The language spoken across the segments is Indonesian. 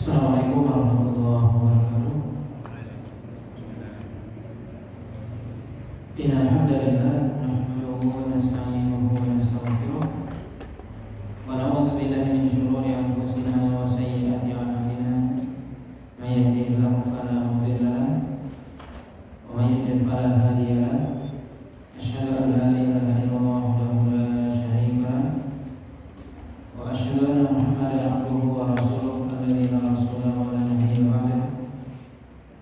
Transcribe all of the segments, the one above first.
Assalamualaikum warahmatullahi wabarakatuh. Innal hamdalillah nahmaduhu wa nasta'inuhu wa nastaghfiruh wa na'udzu billahi min shururi anfusina wa sayyiati a'malina. May yahdihillahu fala mudilla lahu wa may yudlil fala hadiya lahu. Asyhadu an la ilaha illallah wahdahu la syarika lahu wa asyhadu anna Muhammadan abduhu wa rasuluhu alladzi la rasula wa la nabiyya ba'dahu.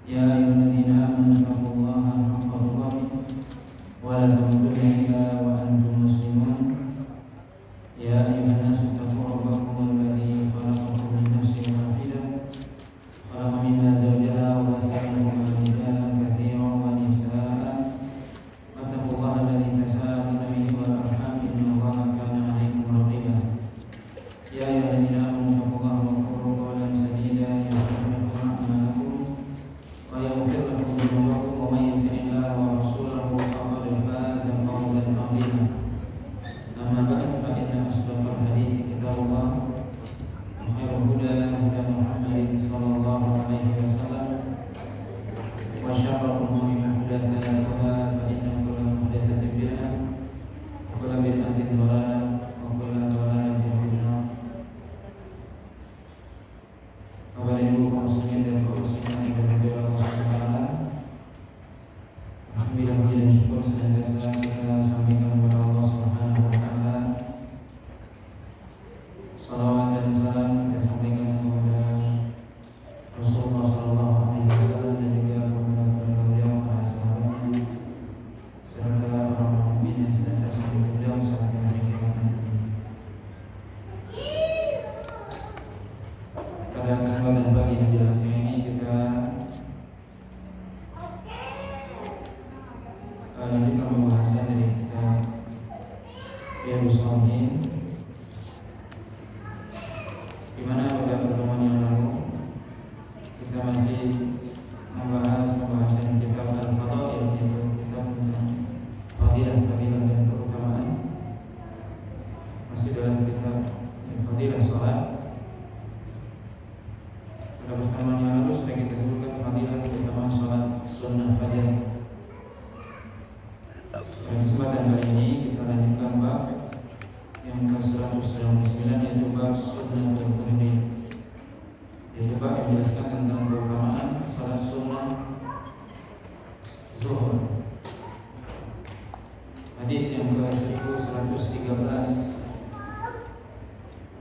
Ya ayyuhalladzina amanu taqullaha haqqa tuqatih wa la tamutunna illa wa antum muslimun. Ya ayyuhan nasu taqu rabbakum alladzi khalaqakum min nafsin wahidah khalaqa minha zawjaha wa batha minhuma rijalan katsiran wa nisaa'a wattaqullaha alladzi tasaaluna bihi wal arham innallaha kana 'alaykum raqiba. Ya ayyuhalladzina amanu taqullaha wa qulu qawlan sadida yuslih lakum a'malakum wa yaghfir lakum dhunubakum wa may yuti'illaha wa rasulahu faqad faza fawzan 'azima. Amma ba'd, fa inna asdaqal hadithi kitabullah wa khairul huda huda Muhammadin sallallahu alaihi wasallam wa syarrul umuri muhdatsatuha fa inna kulla muhdatsatin bid'ah wa kulla bid'atin dhalalah wa kulla dhalalatin fin nar. Bapak Ibu kaum muslimin dan kaum muslimat yang dirahmati Allah Subhanahu wa taala. Alhamdulillah, puji dan syukur senantiasa kita sampaikan kepada Allah Subhanahu wa taala. Salawat dan salam kita sampaikan kepada Rasulullah sallallahu alaihi wasallam dan juga kepada beliau, para sahabatnya, serta orang mukmin yang senantiasa mengikuti beliau sampai hari kiamat nanti. Pada kesempatan pagi yang jelas ini kita lanjutkan pembahasan dari kitab Riyadhus Shalihin, di mana pada pertemuan yang lalu kita masih membahas pembahasan kitab Al-Fadail, yaitu kitab tentang fadilah-fadilah dan keutamaan. Masih dalam kitab Fadilah Salat. Pada pertemuan yang lalu sudah kita sebutkan fadilah keutamaan salat sunnah fajar. Pada kesempatan kali ini kita lanjutkan bab yang ke-199, yaitu bab sunnatul fardhi. Yaitu bab yang menjelaskan tentang keutamaan salat sunnah zuhur. Hadis yang ke-1113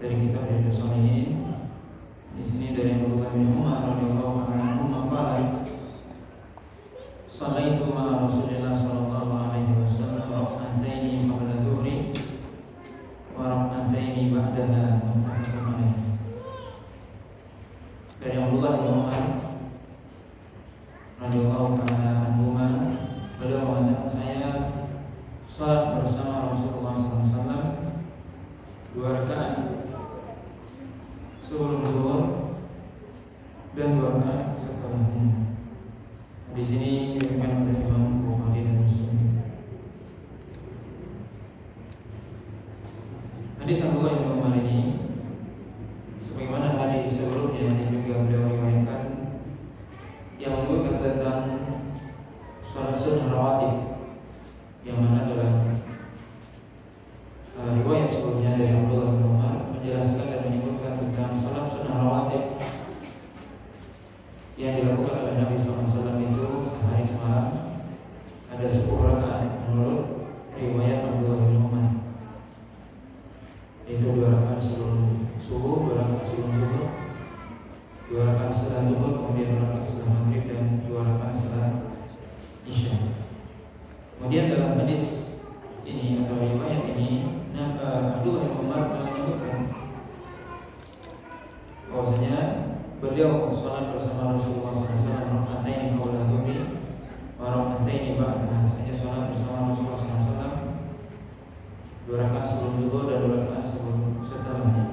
dari kitab Riyadhus Shalihin. Di sini dari Abdullah bin Umar radhiyallahu anhu qala Shallaitu ma'a Rasulillah sallallahu alaihi wasallam rak'ataini qabla dhuhri wa rak'ataini ba'daha, muttafaqun alaih. Dari Abdullah bin Umar radhiyallahu anhu, beliau mengatakan, saya salat bersama Rasulullah sallallahu alaihi wasallam 2 rakaat sebelum zuhur dan 2 rakaat setelahnya. Di sini diriwayatkan oleh Imam Bukhari dan Muslim. Hadis Abdullah bin Umar ini, sebagaimana hadis sebelumnya yang juga beliau riwayatkan, yang menyebutkan tentang salat sunnah rawatib, yang mana dalam riwayat sebelumnya dari Abdullah bin Umar menjelaskan dan menyebutkan tentang salat sunnah rawatib yang dilakukan oleh Nabi SAW itu sehari semalam, ada 10 rakaat menurut riwayat Abdullah bin Umar, yaitu 2 rakaat sebelum subuh, 2 rakaat sebelum zuhur, 2 rakaat setelah zuhur, kemudian 2 rakaat setelah maghrib, dan 2 rakaat setelah isya. Kemudian dalam hadis ini atau riwayat ini, Abdullah bin Umar menyebutkan bahwasanya beliau sholat bersama Rasulullah SAW rak'ataini qabla dhuhri wa rak'ataini ba'daha. Saya sholat bersama Rasulullah SAW 2 rakaat sebelum zuhur dan 2 rakaat setelahnya.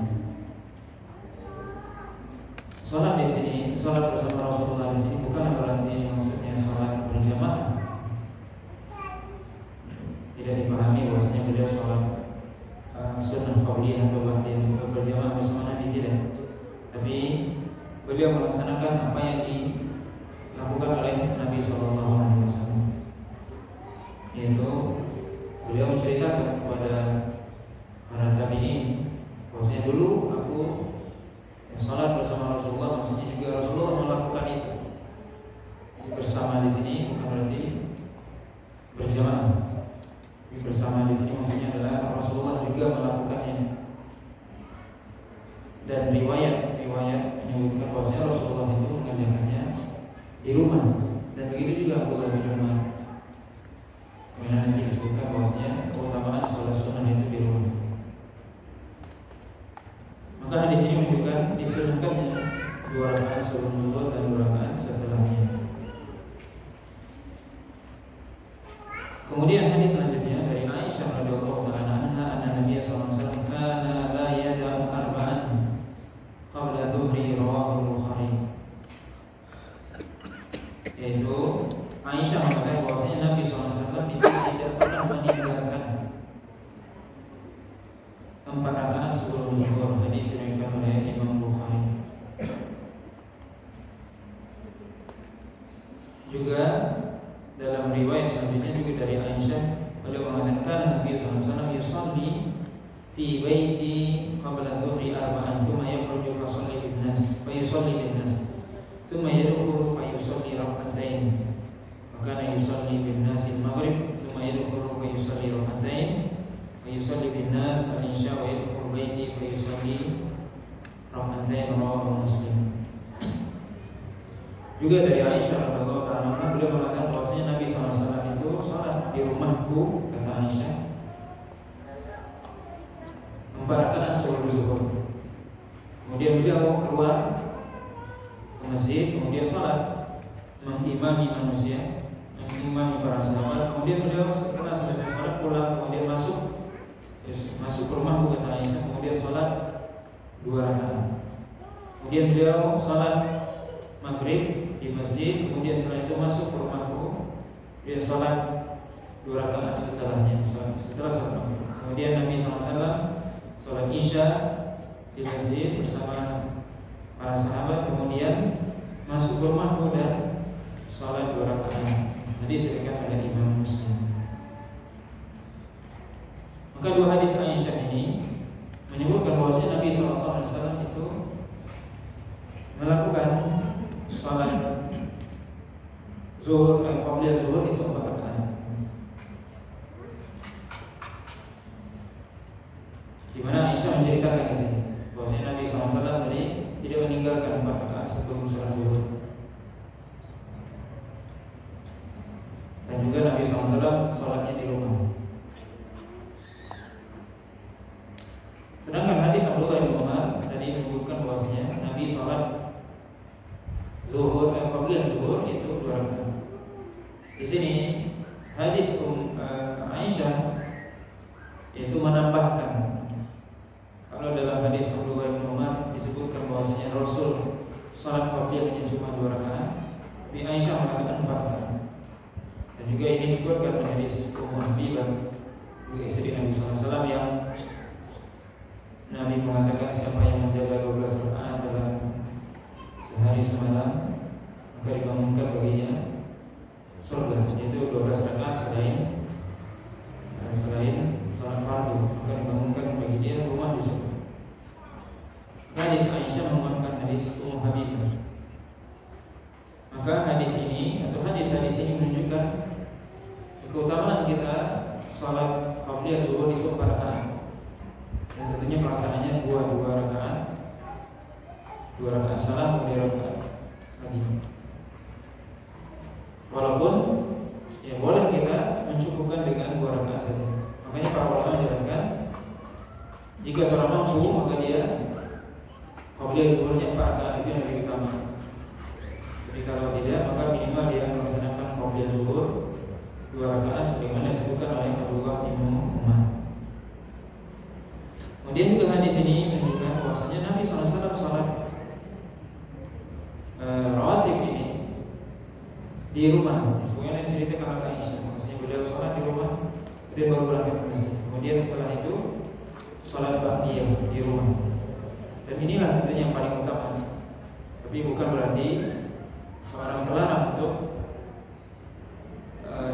Sholat di sini, sholat bersama Rasulullah di sini bukan berarti maksudnya sholat berjamaah. Tidak dipahami bahwasanya beliau sholat sunnah qauliyah atau ba'diyah berjamaah bersama Nabi, tidak. Tapi beliau beliau melaksanakan apa yang dilakukan oleh Nabi SAW, yaitu beliau menceritakan kepada para tabi'in bahwasanya dulu aku salat bersama Rasulullah, maksudnya juga Rasulullah melakukan itu. Bersama di sini bukan berarti berjamaah. Bersama di sini maksudnya adalah Rasulullah juga melakukannya. Dan riwayat menyebutkan bahwasanya Rasulullah itu mengerjakannya di rumah, dan begitu juga Abdullah bin Umar. Kemudian nanti disebutkan bahwasanya keutamaan sholat sunnah itu di rumah. Maka hadis ini menunjukkan disunahkannya 2 rakaat sebelum zuhur dan 2 rakaat setelahnya. Kemudian hadis selanjutnya dari Aisyah radhiyallahu anha, anna Nabi sallallahu alaihi wasallam kana la yada'u arba'an qabla dhuhri, rawahu Bukhari. Yaitu Aisyah mengatakan bahwasanya Nabi sallallahu alaihi wasallam itu tidak pernah meninggalkan 4 rakaat sebelum zuhur. Hadis diriwayatkan oleh Imam Bukhari. Juga dalam riwayat selanjutnya juga dari Aisyah, beliau mengatakan Nabi SAW yusalli fi baiti qabla dhuhri arba'an thumma yakhruju fa yusalli bin nas thumma yadkhulu fa yusalli rak'atain, maka yusalli bin nas al-maghrib thumma yadkhulu fa yusalli rak'atain fa yusalli bin nas al-isya wa yadkhulu baiti fa yusalli rak'atain, rawahu Muslim. Juga dari Aisyah radhiyallahu anha, beliau mengatakan bahwasanya Nabi SAW itu salat di rumahku, kata Aisyah, 4 rakaat sebelum zuhur. Kemudian beliau keluar ke masjid, kemudian salat mengimami manusia, mengimami para sahabat. Kemudian beliau setelah selesai salat pulang, kemudian masuk ke rumahku, kata Aisyah, kemudian salat 2 rakaat. Kemudian beliau salat maghrib di masjid, kemudian setelah itu masuk ke rumahku, dia sholat 2 rakaat setelahnya, setelah sholat maghrib. Kemudian Nabi SAW sholat isya di masjid bersama para sahabat, kemudian masuk ke rumahku dan sholat 2 rakaat. Hadis diriwayatkan oleh Imam Muslim. Maka 2 hadis Aisyah ini menyebutkan bahwasanya Nabi SAW itu melakukan sholat zuhur, qabliyah zuhur itu 4 rakaat. Di mana Aisyah menceritakan di sini bahwasanya Nabi SAW tadi tidak meninggalkan 4 rakaat sebelum sholat zuhur. Dan juga Nabi SAW sholatnya di rumah. Sedangkan hadis Abdullah bin Umar tadi menyebutkan bahwasanya Nabi sholat zuhur, qabliyah zuhur itu 2 rakaat. Di sini hadis Aisyah itu menambahkan, kalau dalam hadis Abdullah bin Umar disebutkan bahwasanya Rasul salat qabliyahnya cuma 2 rakaat, di Aisyah mengatakan 4 rakaat. Dan juga ini dikuatkan oleh hadis Ummu Habibah, istri Nabi SAW, yang Nabi mengatakan siapa yang menjaga 12 rakaat dalam sehari semalam, maka dibangunkan baginya surga, yaitu 12 rakaat selain salat fardu, maka dibangunkan bagi dia rumah di surga. Hadis Aisyah menguatkan hadis Ummu Habibah. Maka hadis ini atau hadis-hadis ini menunjukkan keutamaan kita salat qabliyah zuhur itu 4 rakaat. Dan tentunya pelaksanaannya 2 rakaat. 2 rakaat salam, kemudian rakaat lagi. Walaupun ya boleh kita mencukupkan dengan 2 rakaat saja. Makanya para ulama menjelaskan, jika seorang mampu maka dia qabliyah zuhurnya 4 rakaat itu yang lebih utama. Jadi kalau tidak, maka minimal dia melaksanakan qabliyah zuhur 2 rakaat sebagaimana disebutkan oleh Abdullah bin Umar. Kemudian juga hadis ini menunjukkan bahwasanya Nabi SAW salat rawatib ini di rumah. Sebagaimana diceritakan oleh Aisyah, maksudnya beliau salat di rumah, kemudian baru berangkat ke masjid. Kemudian setelah itu salat ba'diyah di rumah. Dan inilah tentunya yang paling utama. Tapi bukan berarti seorang terlarang untuk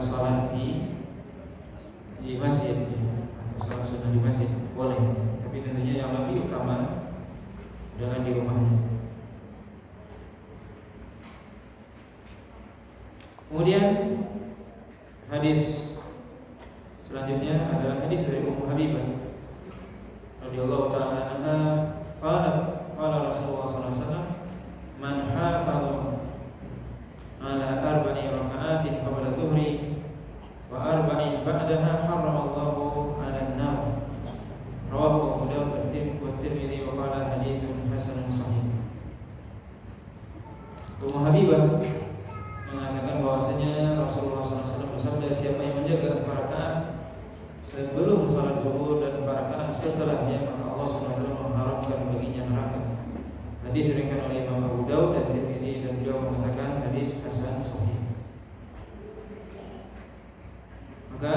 sholat di masjid atau sholat sunnah di masjid, boleh. Tapi tentunya yang lebih utama adalah di rumahnya. Kemudian hadis selanjutnya adalah hadis dari Ummu Habibah radhiyallahu ta'ala anha, qala Rasulullah sallallahu alaihi wasallam, man hafadha ala arba'i raka'atin qabla dhuhri wa arba'in ba'daha harramallahu 'alan nar. Rawahu Abu Dawud wa Tirmidzi wa qala haditsun hasanun sahih. Ummu Habibah mengatakan bahwasanya Rasulullah SAW bersabda, siapa yang menjaga 4 rakaat sebelum salat zuhur dan 4 rakaat setelahnya, maka Allah SWT mengharamkan baginya neraka. Hadis diriwayatkan oleh Imam Abu Dawud dan Tirmidzi, dan beliau mengatakan hadis hasan sahih. Maka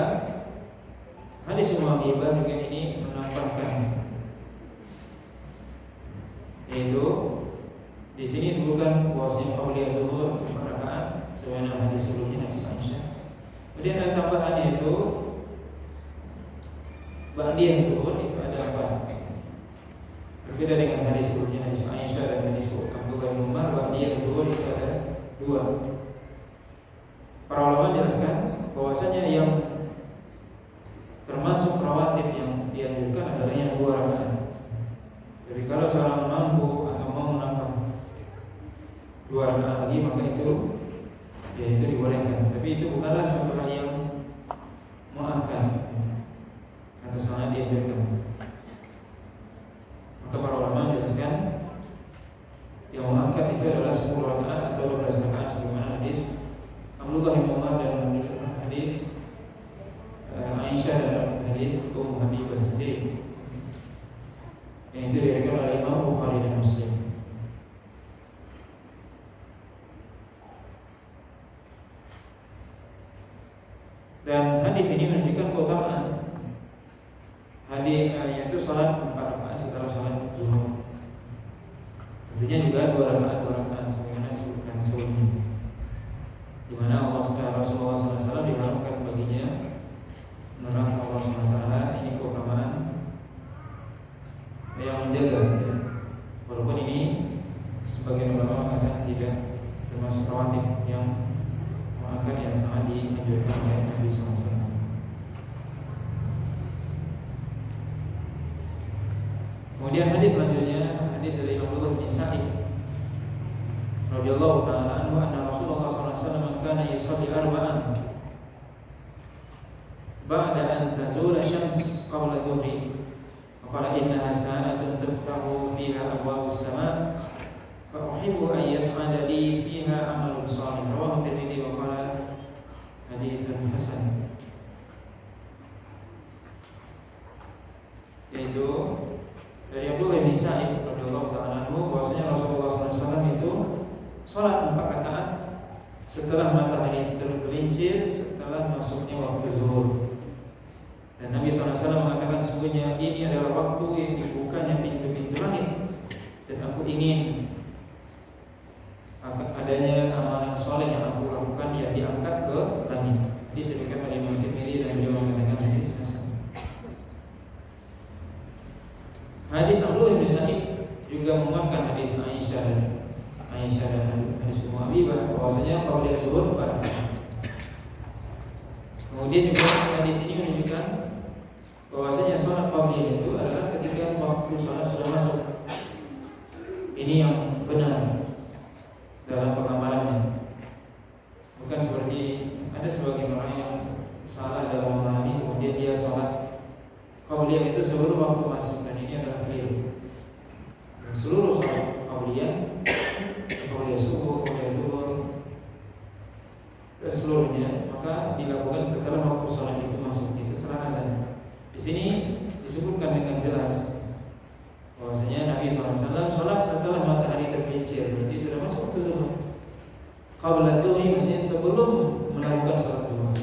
hadis Ummu Habibah juga ini menambahkan, yaitu di sini sebutkan bahwasanya qabliyah zuhur 4 rakaat sebagaimana hadis sebelumnya, hadis Aisyah. Kemudian ada tambahan, yaitu ba'diyah zuhur itu ada 4. Berbeda dengan hadis sebelumnya, hadis Aisyah dan hadis Abdullah bin Umar, ba'diyah zuhur itu ada 2. Para ulama jelaskan bahwasanya yang termasuk rawatib yang dianjurkan adalah yang 2 rakaat. Jadi kalau seorang mampu atau mau menambah 2 rakaat lagi, maka itu dibolehkan. Tapi itu bukanlah suatu hal yang muakkad atau sangat dianjurkan. Maka para ulama menjelaskan yang muakkad itu adalah 10 rakaat atau 12 rakaat sebagaimana hadis Abdullah bin Umar dan hadis Aisyah dan hadis Ummu Habibah sendiri. Yang itu diriwayatkan oleh Imam Bukhari dan Muslim. Dan hadis ini menunjukkan keutamaan hadis, yaitu salat 4 rakaat setelah salat zuhur. Tentunya juga 2 rakaat sebagaimana disebutkan sebelumnya, di mana Rasulullah SAW diharamkan baginya neraka Allah SWT. Ini keutamaan yang menjaga, ya. Walaupun ini sebagian ulama mengatakan tidak termasuk rawatib yang akan yang sangat dianjurkan oleh Nabi SAW. Kemudian hadis selanjutnya, hadis dari Abdullah bin Sa'id radhiyallahu ta'ala anhu, anna Rasulullah SAW kana yusalli arba'an ba'da an tazula syams qabla dhuhri, wa qala innaha sa'atun taftahu fiha abwabus sama' fa uhibbu an yas'ada li fiha amalun salih. Rawahu Tirmidzi wa qala haditsun hasan. Yaitu dari Abdullah bin Sa'id radhiyallahu ta'ala anhu, bahwasanya Rasulullah SAW itu salat 4 rakaat setelah matahari tergelincir, setelah masuknya waktu zuhur. Dan Nabi SAW mengatakan, sesungguhnya ini adalah waktu yang dibukanya pintu-pintu langit, dan aku ingin adanya amalan soleh yang aku lakukan yang diangkat ke langit. Disebutkan oleh Imam Tirmidzi dan beliau mengatakan hadis hasan. Hadis Abdullah bin Sa'id juga menguatkan hadis Aisyah dan hadis Ummu Habibah bahwasanya qabliyah zuhur 4 rakaat. Kemudian juga hadis ini menunjukkan bahwasanya sholat qabliyah itu adalah ketika waktu sholat sudah masuk. Ini yang benar dalam pengamalannya. Bukan seperti ada sebagian orang yang salah dalam memahami, kemudian dia sholat qabliyah itu sebelum waktu masuk, dan ini adalah keliru. Seluruh sholat qabliyah subuh, qabliyah zuhur dan seluruhnya, maka dilakukan setelah waktu sholat itu masuk, itu setelah azan. Di sini disebutkan dengan jelas bahwasanya Nabi SAW sholat setelah matahari tergelincir, berarti sudah masuk waktu zuhur. Qabla dhuhri maksudnya sebelum melakukan sholat zuhur.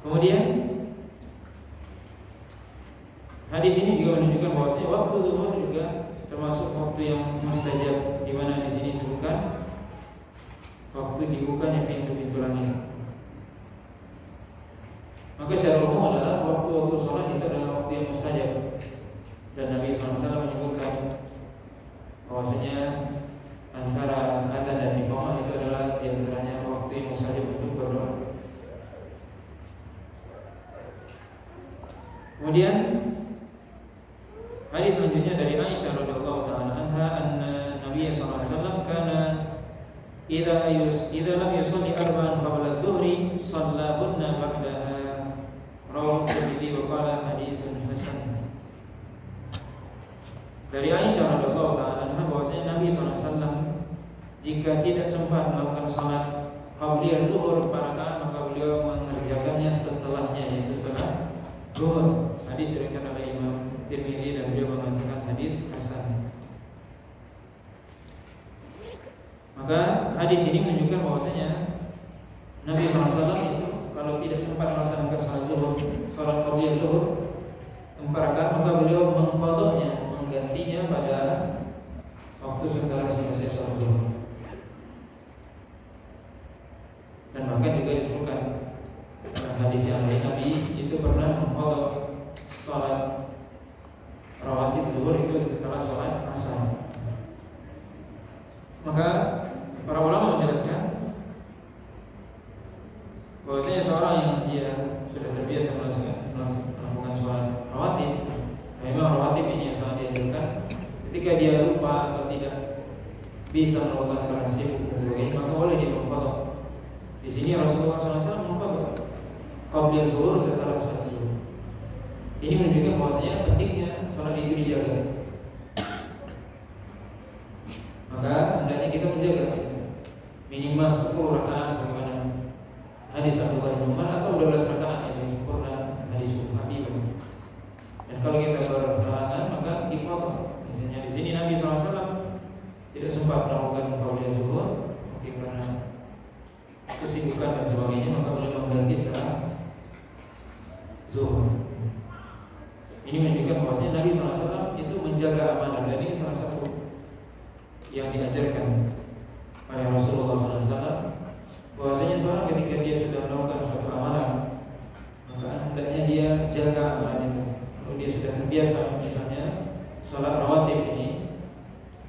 Kemudian Hadis ini juga menunjukkan bahwasanya waktu zuhur juga termasuk waktu yang mustajab, di mana di sini disebutkan waktu dibukanya pintu-pintu langit. Maka secara umum adalah waktu-waktu sholat itu adalah waktu yang mustajab. Dan Nabi SAW menyebutkan bahwasanya antara adzan dan iqamah itu adalah di antaranya waktu yang mustajab untuk berdoa. Kemudian hadis selanjutnya dari Aisyah radhiyallahu taala anha, anna Nabi sallallahu alaihi wasallam kana idza lam yusalli arba'an qabla adh-dhuhri shallahunna ba'daha. Rawahu Tirmidzi wa qala haditsun hasan. Dari Aisyah radhiyallahu taala anha bahwasanya Nabi sallallahu alaihi wasallam jika tidak sempat melakukan salat qabliyah zuhur rakaat, maka beliau mengerjakannya setelahnya, yaitu setelah zuhur. Hadis diriwayatkan oleh Imam Tirmidzi dan beliau mengatakan hadis hasan. Maka hadis ini menunjukkan bahwasanya Nabi SAW itu kalau tidak sempat melaksanakan salat zuhur, salat qabliyah zuhur 4 rakaat, maka beliau mengqadhanya, menggantinya pada waktu setelah selesai salat zuhur. Dan bahkan juga disebutkan dalam hadis yang lain, Nabi itu pernah mengqadha salat rawatib zuhur itu setelah salat asar. Maka para ulama menjelaskan bahwasanya seorang yang dia sudah terbiasa melakukan sholat rawatib, memang rawatib ini yang sangat dianjurkan. Ketika dia lupa atau tidak bisa melakukan karena sibuk dan sebagainya, maka boleh dia mengqadha. Di sini Rasulullah SAW mengqadha qabliyah zuhur setelah sholat zuhur. Ini menunjukkan bahwasanya pentingnya sholat itu dijaga. Maka hendaknya kita menjaga minimal 10 rakaat sebagaimana hadis Abdullah bin Umar, atau 12 rakaat yang sempurna hadis Habib. Dan kalau kita berhalangan maka diqadha. Misalnya di sini Nabi SAW tidak sempat melakukan qabliyah zuhur, mungkin karena kesibukan dan sebagainya, maka beliau mengganti setelah zuhur. Ini menunjukkan bahwasanya Nabi SAW itu menjaga amanah, dan ini salah satu yang diajarkan oleh Rasulullah SAW, bahwasanya seorang ketika dia sudah melakukan suatu amalan, maka hendaknya dia jaga amalan itu. Kalau dia sudah terbiasa misalnya sholat rawatib ini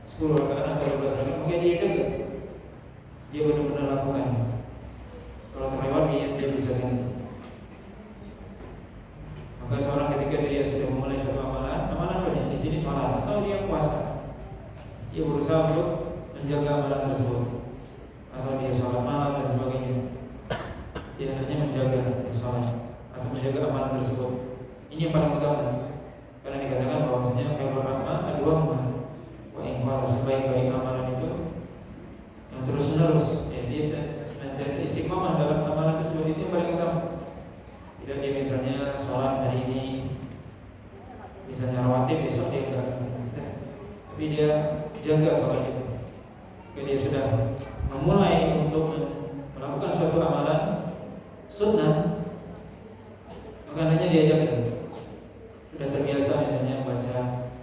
10 rakaat atau 12 rakaat, maka dia jaga, dia benar-benar lakukan. Kalau terlewat dia bisa ganti. Maka seorang ketika dia sudah memulai suatu amalan apa di sini sholat atau dia puasa, dia berusaha untuk menjaga amalan tersebut, atau dia sholat malam dan sebagainya, dia hanya menjaga sholat atau menjaga amalan tersebut. Ini yang paling utama, karena dikatakan bahwasanya khairul a'mal adwamuha, wa in qala, sebaik-baik amalan itu yang terus menerus, ya, dia senantiasa istiqomah dalam amalan tersebut, itu yang paling utama. Tidak dia misalnya sholat hari ini, misalnya rawatib, besok dia enggak, tapi dia jaga sholat itu. Jika dia sudah memulai untuk melakukan suatu amalan sunnah, maka hendaknya dia jaga. Sudah terbiasa misalnya baca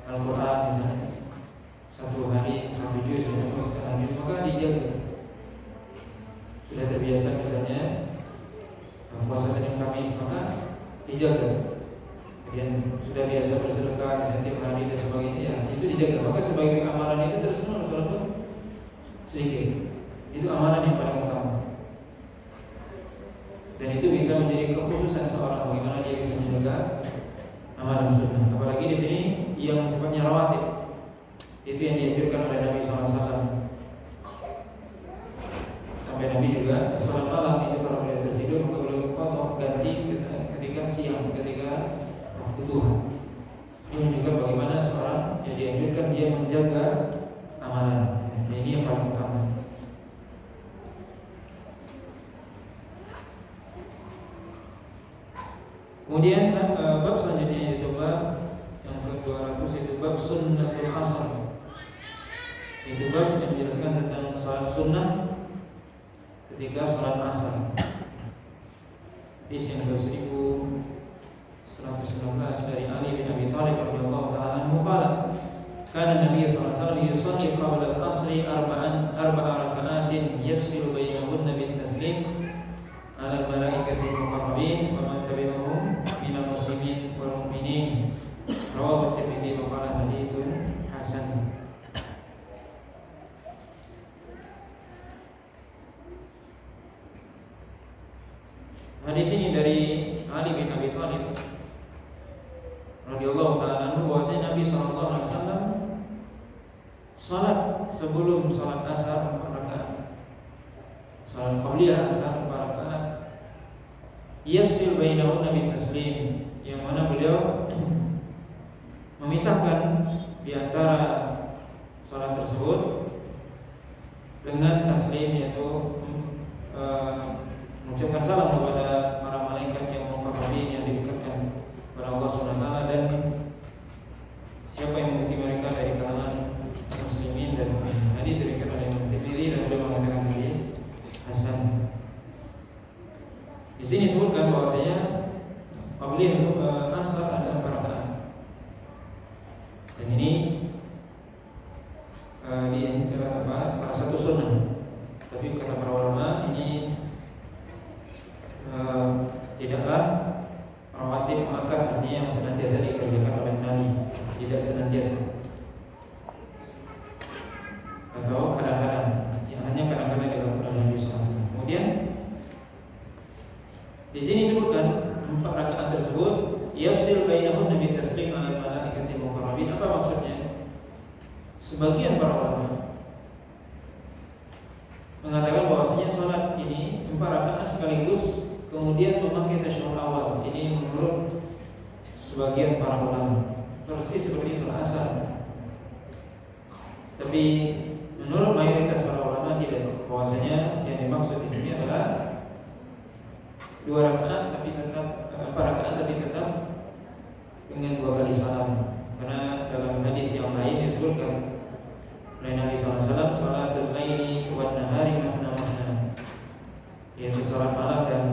Al-Quran, misalnya 1 hari 1 juz atau setengah juz, maka dijaga. Sudah terbiasa misalnya puasa Senin Kamis, maka dijaga. Kemudian sudah biasa bersedekah misalnya tiap hari dan sebagainya, ya, itu dijaga. Maka sebagai amalan itu terus menerus walaupun sedikit, itu amalan yang paling utama. Dan itu bisa menjadi kekhususan seorang, bagaimana dia bisa menjaga amalan sunnah. Apalagi di sini yang sifatnya rawatib, itu yang dianjurkan oleh Nabi SAW. Sampai Nabi juga sholat malam itu kalau beliau tertidur, maka beliau qadha ganti ketika siang, ketika waktu duha. Ini menunjukkan bagaimana seorang yang dianjurkan dia menjaga amalan. Ini yang paling utama. Kemudian bab selanjutnya yaitu bab yang ke-200, yaitu bab sunnatul asar. Itu bab yang menjelaskan tentang salat sunnah ketika salat asar. Hadis yang ke-1119 119 dari Ali bin Abi Thalib radhiyallahu ta'ala anhu qala kana Nabi sallallahu alaihi wasallam yusalli qabla al-'asri arba'a raka'atin yafsilu bainahunna bit taslim 'ala al-malaikati al-muqarrabin wa man tabi'ahum minal muslimin wal mu'minin rawahu Tirmidzi wa qala haditsun hasan. Hadis ini dari Ali bin Abi Thalib radhiyallahu ta'ala anhu bahwasanya Nabi sallallahu alaihi wasallam salat sebelum salat asar 4 rakaat. Salat qabliyah asar 4 rakaat. Yafsil bainahunna bit taslim, yang mana beliau memisahkan di antara salat tersebut dengan taslim, yaitu mengucapkan salam kepada para malaikat yang muqarrabin yang didekatkan kepada Allah Subhanahu wa taala, dan siapa yang mengikuti mereka dari kalangan muslimin dan mukminin. Hadis diriwayatkan oleh Imam Tirmidzi dan beliau mengatakan hadis hasan. Di sini disebutkan bahwasanya qabliyah asar adalah 4 rakaat. Dan ini salah satu sunnah. Tapi kata para ulama ini tidaklah rawatib muakkad, artinya yang senantiasa dikerjakan oleh Nabi, tidak senantiasa, atau kadang-kadang, yang hanya kadang-kadang dilakukan oleh Nabi SAW. Kemudian di sini disebutkan 4 rakaat tersebut yafsil bainahunna bit taslim 'ala al-malaikati al-muqarrabin. Apa maksudnya? Sebagian para ulama mengatakan bahwasanya salat ini 4 rakaat sekaligus kemudian memakai tasyahud awal. Ini menurut sebagian para ulama, persis seperti salat asar. Tapi menurut mayoritas para ulama tidak, bahwasanya yang dimaksud di sini adalah 2 rakaat tapi tetap 4 rakaat tapi tetap dengan 2 kali salam. Karena dalam hadis yang lain disebutkan oleh Nabi SAW, salatul laili wan nahari mathna mathna, yaitu salat malam dan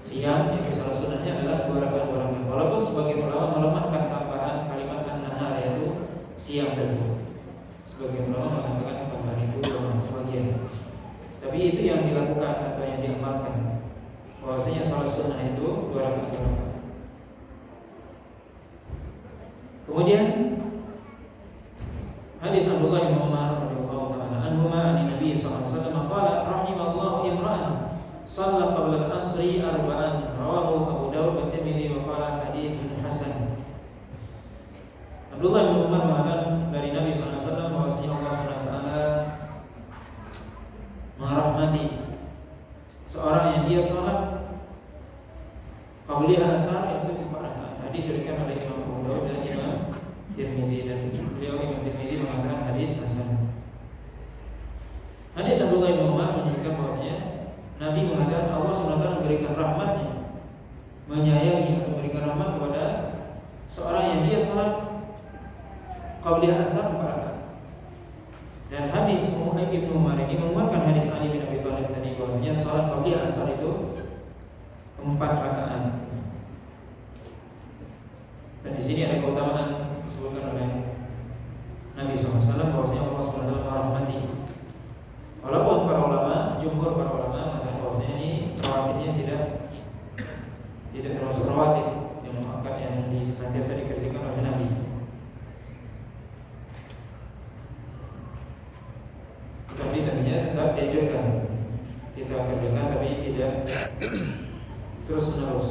siang, yaitu salat sunnahnya adalah 2 rakaat 2 rakaat. Walaupun sebagian ulama melemahkan tambahan kalimat an-nahar, yaitu siang tersebut. Sebagian ulama mengatakan tambahan itu sebagian. Tapi itu yang dilakukan atau yang diamalkan, bahwasanya salat sunnah itu 2 rakaat 2 rakaat. Kemudian hadis Abdullah bin Umar radhiyallahu ta'ala anhuma an Nabi sallallahu alaihi wasallam qala rahimallahu imra'an shalla qabla al-'asri arba'an, rawahu Abu Dawud wa Tirmidzi wa qala haditsun hasan. Abdullah bin Umar mengatakan dari Nabi sallallahu alaihi wasallam bahwasanya Allah Subhanahu wa taala merahmati seorang yang dia salat qabliyah asar itu 4 rakaat. Hadis diriwayatkan oleh Imam Abu Dawud dan Imam Tirmidzi, dan beliau Imam Tirmidzi mengatakan hadis hasan. Hadis Abdullah bin Umar menunjukkan bahwasanya Nabi mengatakan Allah SWT memberikan rahmatnya, menyayangi atau memberikan rahmat kepada seorang yang dia salat qabliyah asar 4 rakaat. Dan hadis Muhammad bin Umar ini menguatkan hadis Ali bin Abi Thalib tadi, bahwasanya salat qabliyah asar itu 4 rakaat. Dan di sini ada keutamaan disebutkan oleh Nabi SAW bahwasanya Allah SWT merahmati. Walaupun para ulama, jumhur para ulama mengatakan bahwasanya ini rawatibnya tidak termasuk rawatib yang muakkad yang senantiasa dikerjakan oleh Nabi. Tapi tentunya tetap dianjurkan kita kerjakan, tapi tidak terus menerus.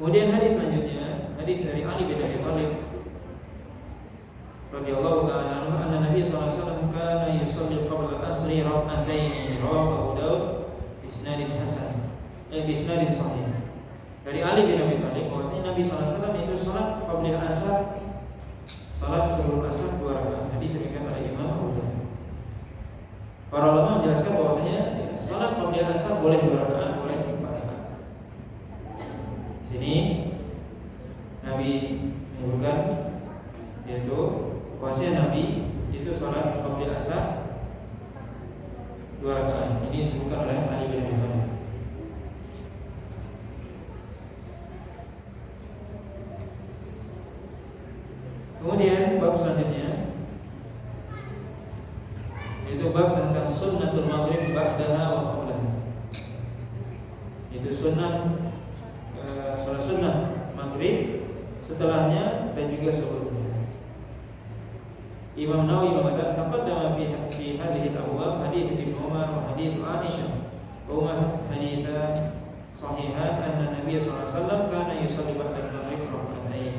Kemudian hadis selanjutnya, hadis dari Ali bin Abi Thalib radhiyallahu ta'ala anhu anna Nabi sallallahu alaihi wasallam kana yusalli qabla al-'asri rak'ataini, rawahu Abu Dawud bisnadin hasan, bisnadin sahih. Dari Ali bin Abi Thalib bahwasanya Nabi sallallahu alaihi wasallam itu salat qabla asar, salat sebelum asar 2 rakaat. Hadis diriwayatkan oleh Imam Abu Dawud. Para ulama menjelaskan bahwasanya salat qabla asar boleh 2 rakaat, boleh 4 rakaat. Sini Nabi menyebutkan yaitu bahwasanya Nabi itu salat qabla asar 2 rakaat. Ini disebutkan oleh Ali bin Abi Thalib. Itu sunnah, sholat sunnah maghrib, setelahnya dan juga sebelumnya. Imam Nawawi mengatakan taqaddama fi hadhihi al-abwab hadits Ibnu Umar wa hadits Aisyah wa haditsan sahihan anna Nabiy sallallahu alaihi wasallam kana yusalli ba'da al-maghrib rak'atain.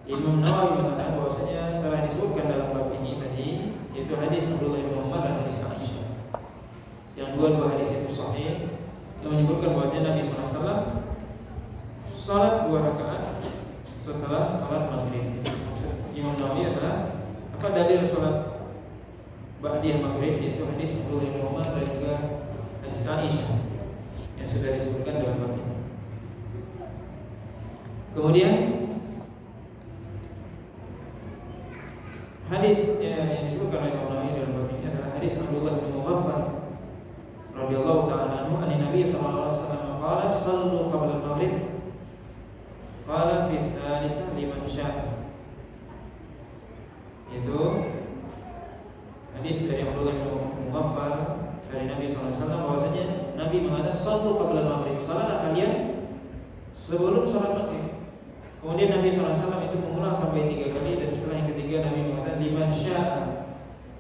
Imam Nawawi mengatakan bahwasanya telah disebutkan dalam bab ini tadi, yaitu hadis Abdullah bin Umar dan hadis Aisyah. Yang dua hadis itu sahih, yang menyebutkan bahwasanya Nabi sallallahu alaihi wasallam salat 2 rakaat setelah salat maghrib. Imam Nawawi adalah apa dalil salat ba'diyah maghrib, yaitu hadis Abdullah bin Umar dan juga hadis Aisyah yang sudah disebutkan dalam bab ini. Kemudian hadis yang disebutkan oleh Imam Nawawi dalam bab ini adalah hadis Abdullah bin Mughaffal radhiyallahu ta'ala anhu, an Nabi sallallahu alaihi wasallam qala sallu qabla al-maghrib qala fi tsalisah liman syaa. Itu hadis dari Abdullah bin Mughaffal dari Nabi sallallahu alaihi wasallam bahwasanya Nabi mengatakan sallu qabla al-maghrib, salatlah kalian sebelum salat maghrib. Kemudian Nabi sallallahu alaihi wasallam itu mengulang sampai 3 kali, dan setelah yang ketiga Nabi mengatakan liman syaa,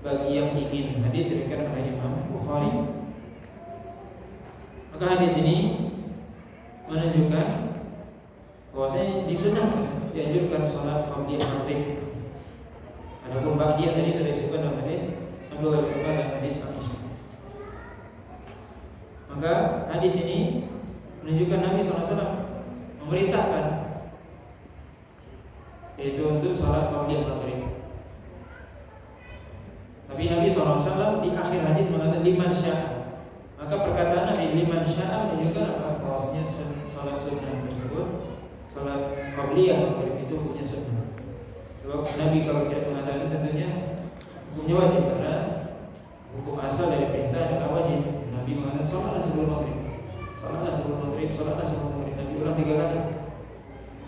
bagi yang ingin. Hadis diriwayatkan oleh Imam Bukhari. Maka hadis ini menunjukkan bahwasanya disunahkan, dianjurkan salat qabliyah maghrib. Adapun ba'diyah tadi sudah disebutkan dalam hadis Abdullah bin Umar dan hadis Aisyah. Maka hadis ini menunjukkan Nabi SAW memerintahkan, yaitu untuk salat qabliyah maghrib. Tapi Nabi SAW di akhir hadis mengatakan liman syaa. Maka perkataan Nabi liman syaa menunjukkan apa? Bahwasanya salat sunnah tersebut, salat qabliyah maghrib itu punya sunnah. Sebab Nabi kalau tidak mengatakan tentunya hukumnya wajib, karena hukum asal dari perintah adalah wajib. Nabi mengatakan salatlah sebelum maghrib, salatlah sebelum maghrib, salatlah sebelum maghrib. Nabi ulang 3 kali.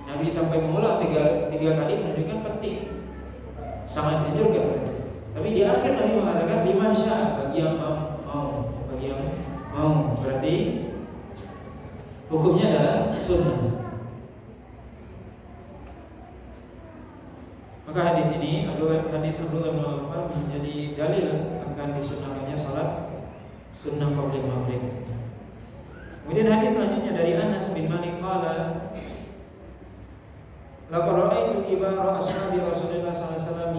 Nabi sampai mengulang 3 kali menunjukkan penting, sangat dianjurkan. Tapi di akhir Nabi mengatakan liman syaa, bagi yang mau, bagi yang mau. Berarti hukumnya adalah sunnah. Maka hadis ini, hadis Abdullah bin Umar menjadi dalil akan disunahkannya salat sunnah qabliyah maghrib. Kemudian hadis selanjutnya dari Anas bin Malik qala laqad ra'aitu kibara ashabi Rasulillah sallallahu alaihi wasallam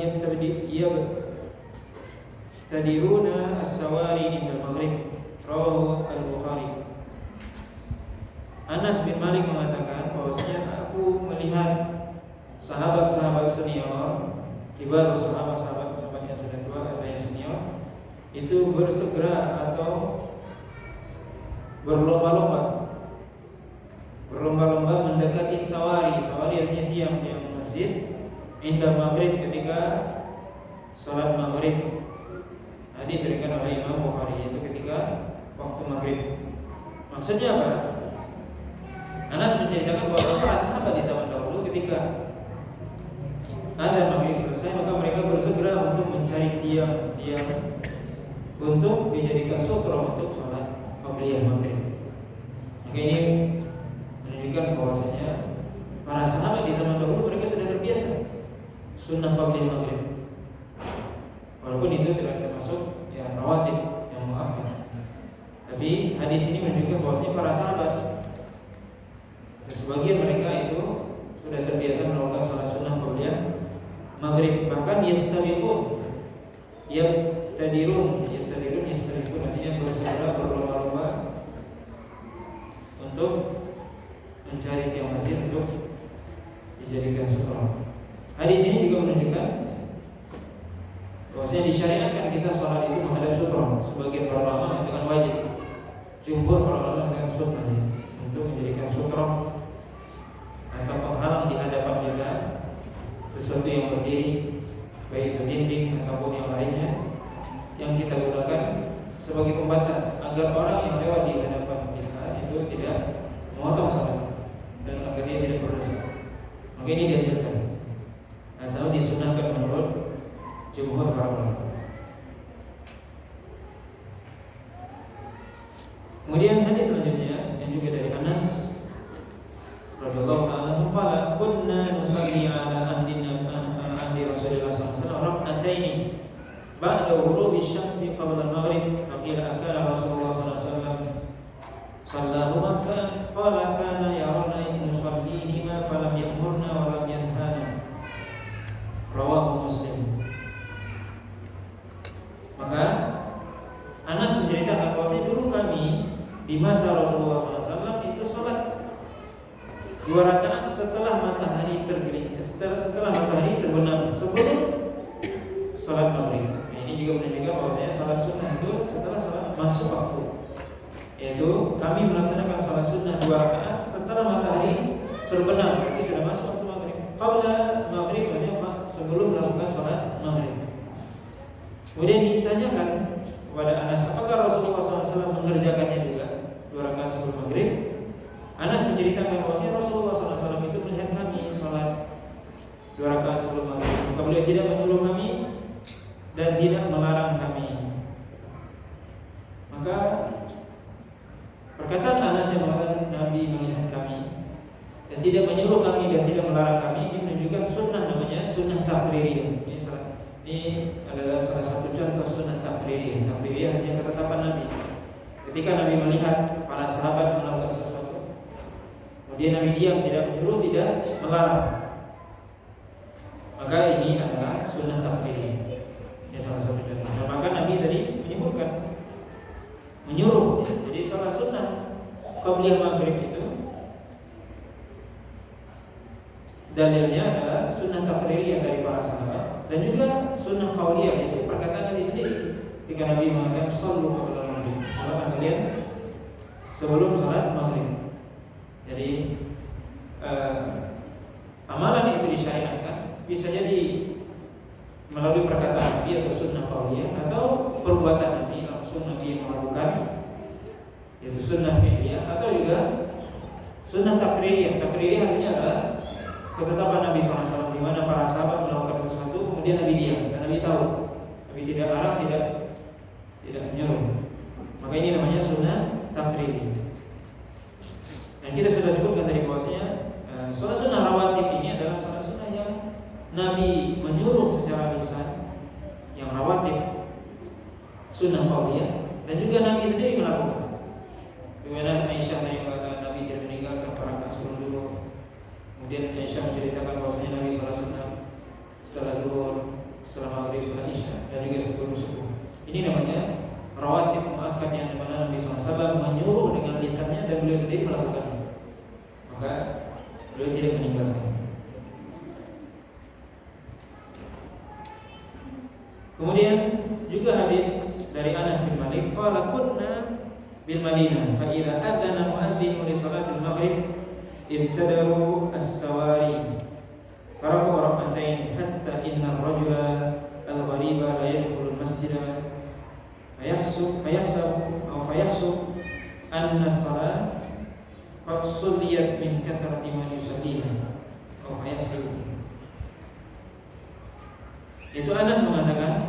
yabtadiruna as-sawari inda al-maghrib, rawahu al-Bukhari. Anas bin Malik mengatakan bahwasanya aku melihat sahabat-sahabat senior, kibar sahabat yang sudah tua atau yang senior, itu bersegera atau berlomba-lomba mendekati sawari. Sawari artinya tiang-tiang masjid, inda maghrib, ketika salat maghrib. Hadis diriwayatkan oleh Imam Bukhari, yaitu ketika waktu maghrib. Maksudnya apa? Anas menceritakan bahwa para sahabat di zaman dahulu ketika ada maghrib selesai, maka mereka bersegera untuk mencari tiang-tiang untuk dijadikan sutra untuk sholat qabliyah maghrib. Maka ini menunjukkan bahwasanya para sahabat di zaman dahulu mereka sudah terbiasa sunnah qabliyah maghrib, walaupun itu tidak termasuk ya rawatib yang muakkad. Tapi hadis ini menunjukkan bahwasanya para sahabat, sebagian mereka itu sudah terbiasa melakukan sholat sunnah qabliyah maghrib. Bahkan yabtadirun artinya bersegera, berlomba-lomba untuk mencari tiang masjid untuk dijadikan sutra. Hadis ini juga menunjukkan bahwasanya disyariatkan kita sholat itu menghadap sutra. Sebagian para ulama mengatakan wajib, jumhur para ulama mengatakan sunnah, untuk menjadikan sutra atau penghalang di hadapan kita sesuatu yang berdiri, baik itu dinding ataupun yang lainnya, yang kita gunakan sebagai pembatas agar orang yang lewat di hadapan kita itu tidak memotong salat dan agar dia tidak berdosa. Maka ini dianjurkan atau disunahkan menurut jumhur para ulama. Kemudian hadis Anas radhiyallahu ta'ala qala kunna nusalli ala ahdi Rasulullah sallallahu alaihi wasallam rak'ataini ba'da ghurubi syamsi qabla al-maghrib faqila akala Rasulullah sallallahu alaihi wasallam sallahuma qala kana yarana nusallihima falam ya'murna wa lam yanhana rawahu Muslim. Maka Anas menceritakan bahwa dulu kami di masa Rasulullah SAW itu sholat 2 rakaat setelah matahari tergelincir, setelah matahari terbenam sebelum sholat maghrib. Nah, ini juga menunjukkan bahwasanya sholat sunnah itu setelah sholat masuk waktu. Yaitu kami melaksanakan sholat sunnah 2 rakaat setelah matahari terbenam, berarti sudah masuk waktu maghrib. Qabla maghrib maksudnya sebelum melakukan sholat maghrib. Kemudian ditanyakan kepada Anas, apakah Rasulullah SAW mengerjakannya juga 2 rakaat sebelum maghrib? Anas menceritakan bahwasanya Rasulullah SAW itu melihat kami sholat 2 rakaat sebelum maghrib, maka beliau tidak menyuruh kami dan tidak melarang kami. Maka perkataan Anas yang mengatakan Nabi melihat kami dan tidak menyuruh kami dan tidak melarang kami, ini menunjukkan sunnah, namanya sunnah takririyah. Ini adalah salah satu contoh sunnah takririyah. Takririyah hanya ketetapan Nabi. Ketika Nabi melihat para sahabat melakukan sesuatu, kemudian Nabi diam, tidak menyuruh, tidak melarang, maka ini adalah sunnah takririyah. Ini salah satu contoh. Dan maka Nabi tadi menyebutkan menyuruh. Jadi salah sunnah qabliyah maghrib itu dalilnya adalah sunnah takririyah dari para sahabat dan juga sunnah qauliyah, yaitu perkataan Nabi sendiri ketika Nabi mengatakan shallu qabla maghrib, salat kalian sebelum salat maghrib. Jadi amalan itu disyariatkan bisa jadi melalui perkataan Nabi atau sunnah qauliyah, atau perbuatan Nabi langsung Nabi melakukan, yaitu sunnah fi'liyah, atau juga sunnah takririyah. Takririyah artinya adalah ketetapan Nabi SAW, di mana para sahabat melakukan sesuatu kemudian Nabi diam dan Nabi tahu, Nabi tidak larang, tidak menyuruh. Maka ini namanya sunnah takririyah. Dan kita sudah sebutkan tadi bahwasanya sholat sunnah rawatib ini adalah sholat sunnah yang Nabi menyuruh secara lisan, yang rawatib sunnah qauliyah, dan juga Nabi sendiri melakukan. Bagaimana Aisyah tadi mengatakan Nabi tidak meninggalkan para rakaat sebelum dulu. Kemudian Aisyah menceritakan bahwasanya Nabi sholat sunnah setelah zuhur, setelah maghrib, setelah isya, dan juga sebelum subuh. Ini namanya rawatib muakkad, yang dimana Nabi SAW menyuruh dengan lisannya dan beliau sendiri melakukannya. Maka beliau tidak meninggalkan. Kemudian juga hadis dari Anas bin Malik, qala kunna bil Madinah fa idza adzana muadzin li salatil maghrib ibtadaru as-sawari faraqu rak'atain hatta inna ar-rajula al-ghariba la yadkhulu al-masjida fayahsub anna as-salat qad sulliyat min kathrati man yusalliha aw fayahsib. Itu Anas mengatakan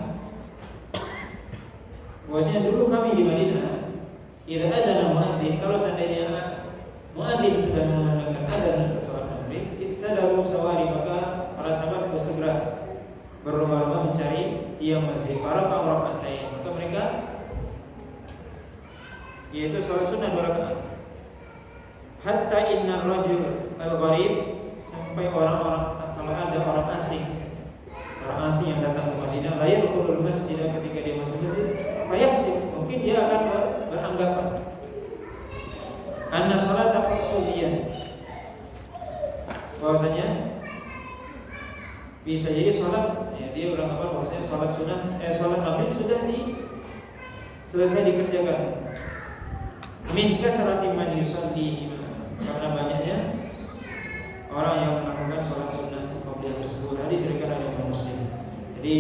bahwasanya dulu kami di Madinah, idza adzana muadzin, kalau seandainya muadzin sudah mengumandangkan adzan untuk salat maghrib, ibtadaru sawari, maka para sahabat bersegera berlomba-lomba mencari tiang masjid, para kaum rakaatain, maka mereka, yaitu salat sunnah 2 rakaat. Hatta innar rajul al-gharib, sampai orang-orang, kalau ada orang asing yang datang ke Madinah, la yadkhulul masjid, ketika dia masuk masjid, fayahsib, mungkin dia akan beranggapan anna salata qasudiyah, bahwasanya bisa jadi salat, ya, dia beranggapan bahwasanya salat sunnah, salat maghrib sudah selesai dikerjakan. Min kathrati man yusalli, karena banyaknya orang yang melakukan salat sunnah qabliyah tersebut. Hadis diriwayatkan oleh Imam Muslim. Jadi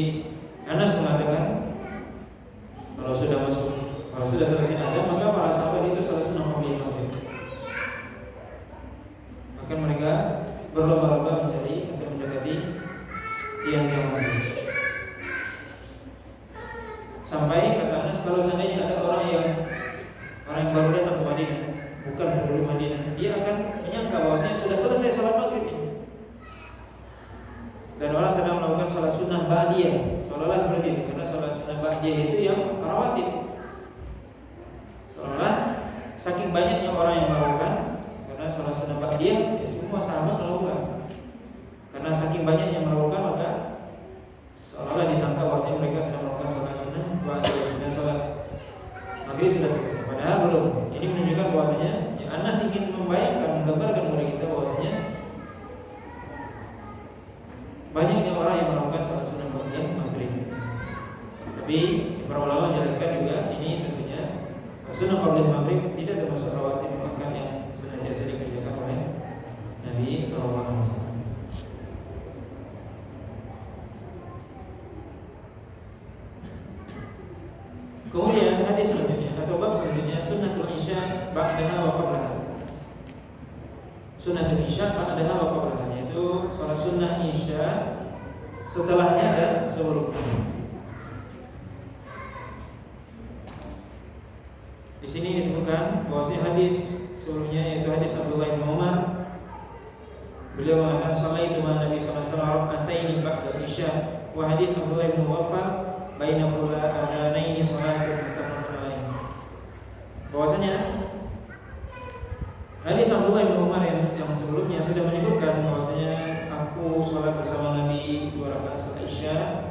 Anas mengatakan kalau sudah selesai adzan, maka para sahabat itu salat sunnah qabliyah. Maka mereka berlomba-lomba mencari atau mendekati tiang-tiang masjid. Sampai kata Anas, kalau seandainya ada orang yang baru datang ke Madinah, bukan penduduk Madinah, dia akan menyangka bahwasanya sudah selesai sholat maghrib ini. Dan orang sedang melakukan sholat sunnah ba'diyah, seolah-olah seperti itu. Karena sholat sunnah ba'diyah itu yang rawatib. Seolah saking banyaknya orang yang melakukan, karena sholat sunnah ba'diyah ya semua sahabat melakukan. Karena saking banyaknya yang melakukan, maka seolah-olah disangka bahwasanya mereka sedang melakukan sholat sunnah ba'diyah dan sholat maghrib sudah selesai. Padahal belum. Ini menunjukkan bahwasanya ya Anas ingin membayangkan, menggambarkan kepada kita bahwasanya banyaknya orang yang melakukan sholat sunnah ba'diyah maghrib. Tapi para ulama menjelaskan juga ini tentunya sunnah qabla maghrib tidak termasuk rawatib makan yang senantiasa dikerjakan oleh Nabi sallallahu alaihi wasallam. Kemudian hadis selanjutnya atau bab selanjutnya sunnatul isya ba'daha wa qablaha. Sunnatul isya ba'daha wa qablaha, yaitu salat sunnah isya setelahnya dan sebelumnya. Di sini disebutkan bahwa hadis sebelumnya yaitu hadis Abdullah bin Umar. Beliau mengatakan salaitu ma Nabi sallallahu alaihi wasallam rak'ataini ba'da isya, wa hadis Abdullah bin Mughaffal baina adanaini salatun muttafaqun alaih. Bahwasanya hadis Abdullah bin Umar yang sebelumnya sudah menyebutkan bahwasanya aku salat bersama Nabi 2 rakaat salat isya,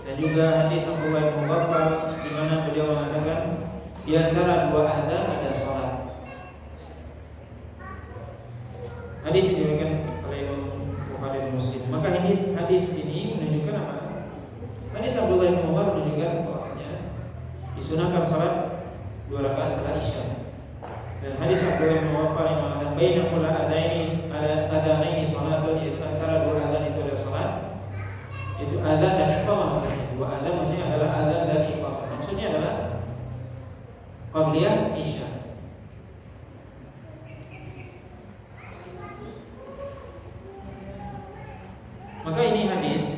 dan juga hadis Abdullah bin Mughaffal di mana beliau mengatakan di antara 2 adzan ada salat. Hadis ini diriwayatkan oleh Imam Bukhari dan Muslim. Maka hadis ini menunjukkan apa? Hadis Abdullah bin Umar menunjukkan bahwasanya disunahkan salat 2 rakaat salat isya. Dan hadis Abdullah bin Mughaffal yang mengatakan bainal adanaini salatun, yaitu antara 2 adzan itu ada salat. Itu adzan dan iqamah maksudnya. 2 adzan maksudnya adalah adzan dan iqamah. Maksudnya adalah qabliyah isya. Maka ini hadis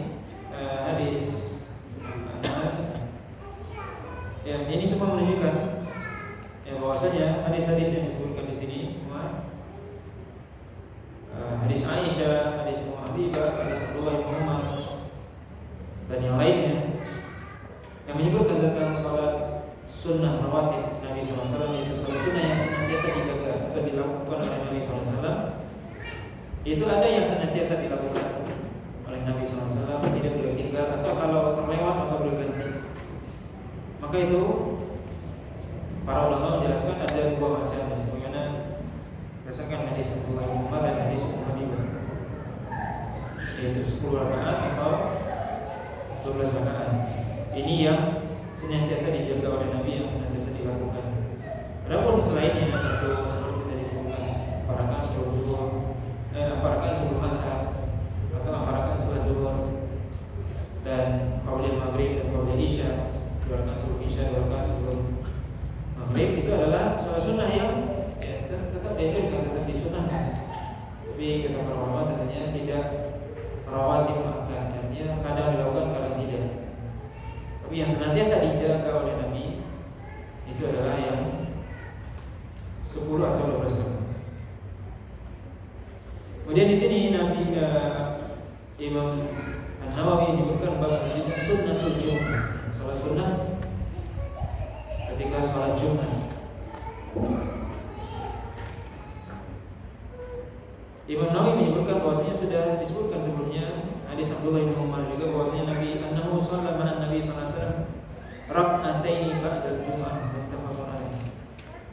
ya, ini semua menunjukkan ya bahwasanya hadis-hadis yang disebutkan di sini semua hadis Aisyah, hadis Ummu Habibah, hadis Abdullah bin Umar dan yang lainnya yang menyebutkan tentang salat sunnah rawatib Nabi SAW, yaitu salat sunnah yang senantiasa dijaga atau dilakukan oleh Nabi SAW. Itu ada yang senantiasa dilakukan oleh Nabi SAW, tidak boleh tinggal, atau kalau terlewat maka boleh ganti. Maka itu para ulama menjelaskan ada 2 macam, sebagaimana berdasarkan hadis Abdullah bin Umar dan hadis Ummu Habibah, yaitu 10 rakaat atau 12 rakaat. Ini yang senantiasa dijaga oleh Nabi, yang senantiasa dilakukan. Adapun selainnya itu seperti tadi disebutkan 4 rakaat sebelum zuhur, 4 rakaat sebelum asar, atau 4 rakaat setelah zuhur, dan qabliyah maghrib dan qabliyah isya, 2 rakaat sebelum isya, 2 rakaat sebelum maghrib, itu adalah salat sunnah yang ya, tetap dianjurkan, tetap disunahkan. Tapi kata para ulama tentunya tidak rawatib makan, artinya kadang dilakukan, kadang tidak. Tapi yang senantiasa dijaga oleh Nabi itu adalah yang 10 atau 12 rakaat. Kemudian di sini Nabi Imam An-Nawawi menyebutkan bab selanjutnya sunnatul Jumat, salat sunnah ketika salat Jumat. Imam Nawawi menyebutkan bahwasanya sudah disebutkan sebelumnya hadis Abdullah bin Umar juga bahwasanya Nabi annahu shalla ma'an Nabi sallallahu alaihi wasallam rak'ataini ba'dal Jum'ah, muttafaqun alaih.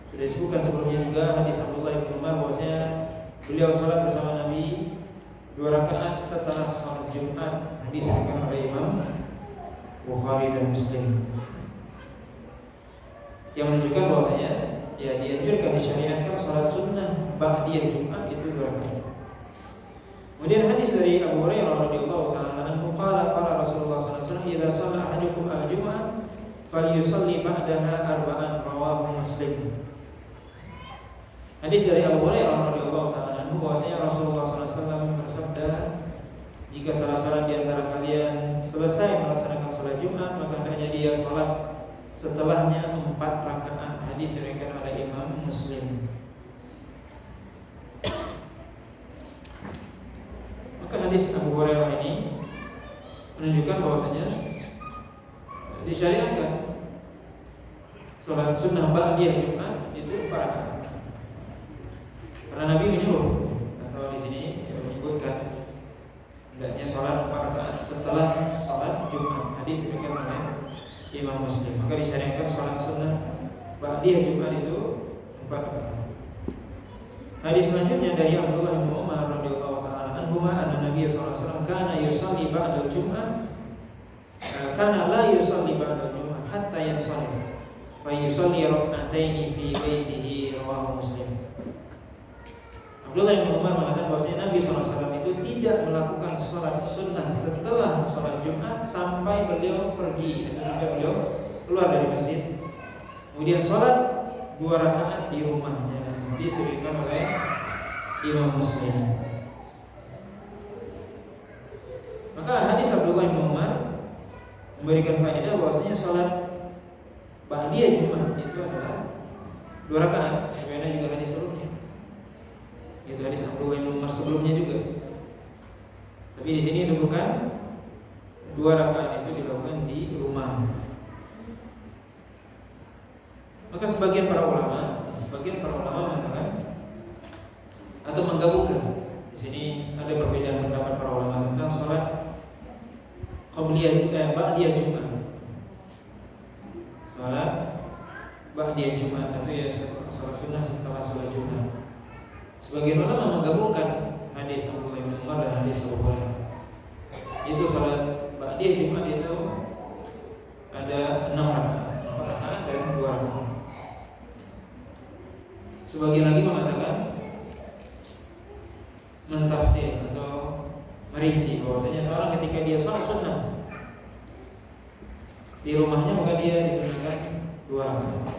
Sudah disebutkan sebelumnya juga hadis Abdullah bin Umar bahwasanya beliau salat bersama Nabi 2 rakaat setelah salat Jumat. Hadis diriwayatkan oleh Imam Bukhari dan Muslim, yang menunjukkan bahwasanya ya dianjurkan, disyariatkan salat sunnah ba'diyah Jumat itu 2 rakaat. Kemudian hadis dari Abu Hurairah radhiyallahu ta'ala anhu qala qala Rasulullah sallallahu alaihi wasallam idza shalla ahadukum al-jum'ah falyusalli ba'daha arba'an, rawahu Muslim. Hadis dari Abu Hurairah radhiyallahu ta'ala anhu bahwasanya Rasulullah sallallahu alaihi wasallam bersabda, jika salah seorang di antara kalian selesai melaksanakan salat Jumat, maka hendaknya dia salat setelahnya 4 rakaat. Hadis diriwayatkan oleh Imam Muslim. hadis Abu Hurairah ini menunjukkan bahwasanya disyariatkan sholat sunnah ba'diyah Jumat itu 4 rakaat. Karena Nabi menyuruh, atau di sini menyebutkan hendaknya sholat 4 rakaat setelah sholat Jumat. Hadis diberikan oleh Imam Muslim. Maka disyariatkan sholat sunnah ba'diyah Jumat itu 4 rakaat. Hadis selanjutnya dari Abdullah bin Umar radhiyallahu taala anhuma anna Nabi sallallahu alaihi wasallam kana yusalli ba'da al-jum'ah kana la yusalli ba'da al-jum'ah hatta yansharif fa yusalli rak'ataini fi baitihi rawahu Muslim. Abdullah bin Umar mengatakan bahwasanya Nabi sallallahu alaihi wasallam itu tidak melakukan sholat sunnah setelah sholat Jumat sampai beliau pergi, sampai beliau keluar dari masjid. Kemudian sholat 2 rakaat di rumahnya. Disebutkan oleh Imam Muslim. Maka hadis Abdullah bin Umar memberikan faedah bahwasanya sholat ba'diyah Jumat itu adalah 2 rakaat. Sebagaimana juga hadis sebelumnya, yaitu hadis Abdullah bin Umar sebelumnya juga. Tapi di sini disebutkan 2 rakaat itu dilakukan di rumah. Maka sebagian para ulama mengatakan atau menggabungkan. Di sini ada perbedaan pendapat para ulama tentang sholat qabliyah ba'diyah Jumat. Sholat ba'diyah Jumat itu ya sholat sunnah setelah sholat Jumat. Sebagian ulama menggabungkan hadis Abdullah bin Umar dan hadis Abu Hurairah. Itu sholat ba'diyah Jumat itu ada 6 rakaat dan 2 rakaat. Sebagian lagi mengatakan mentafsir atau merinci bahwasanya seorang ketika dia sholat sunnah di rumahnya maka dia disunahkan 2 rakaat.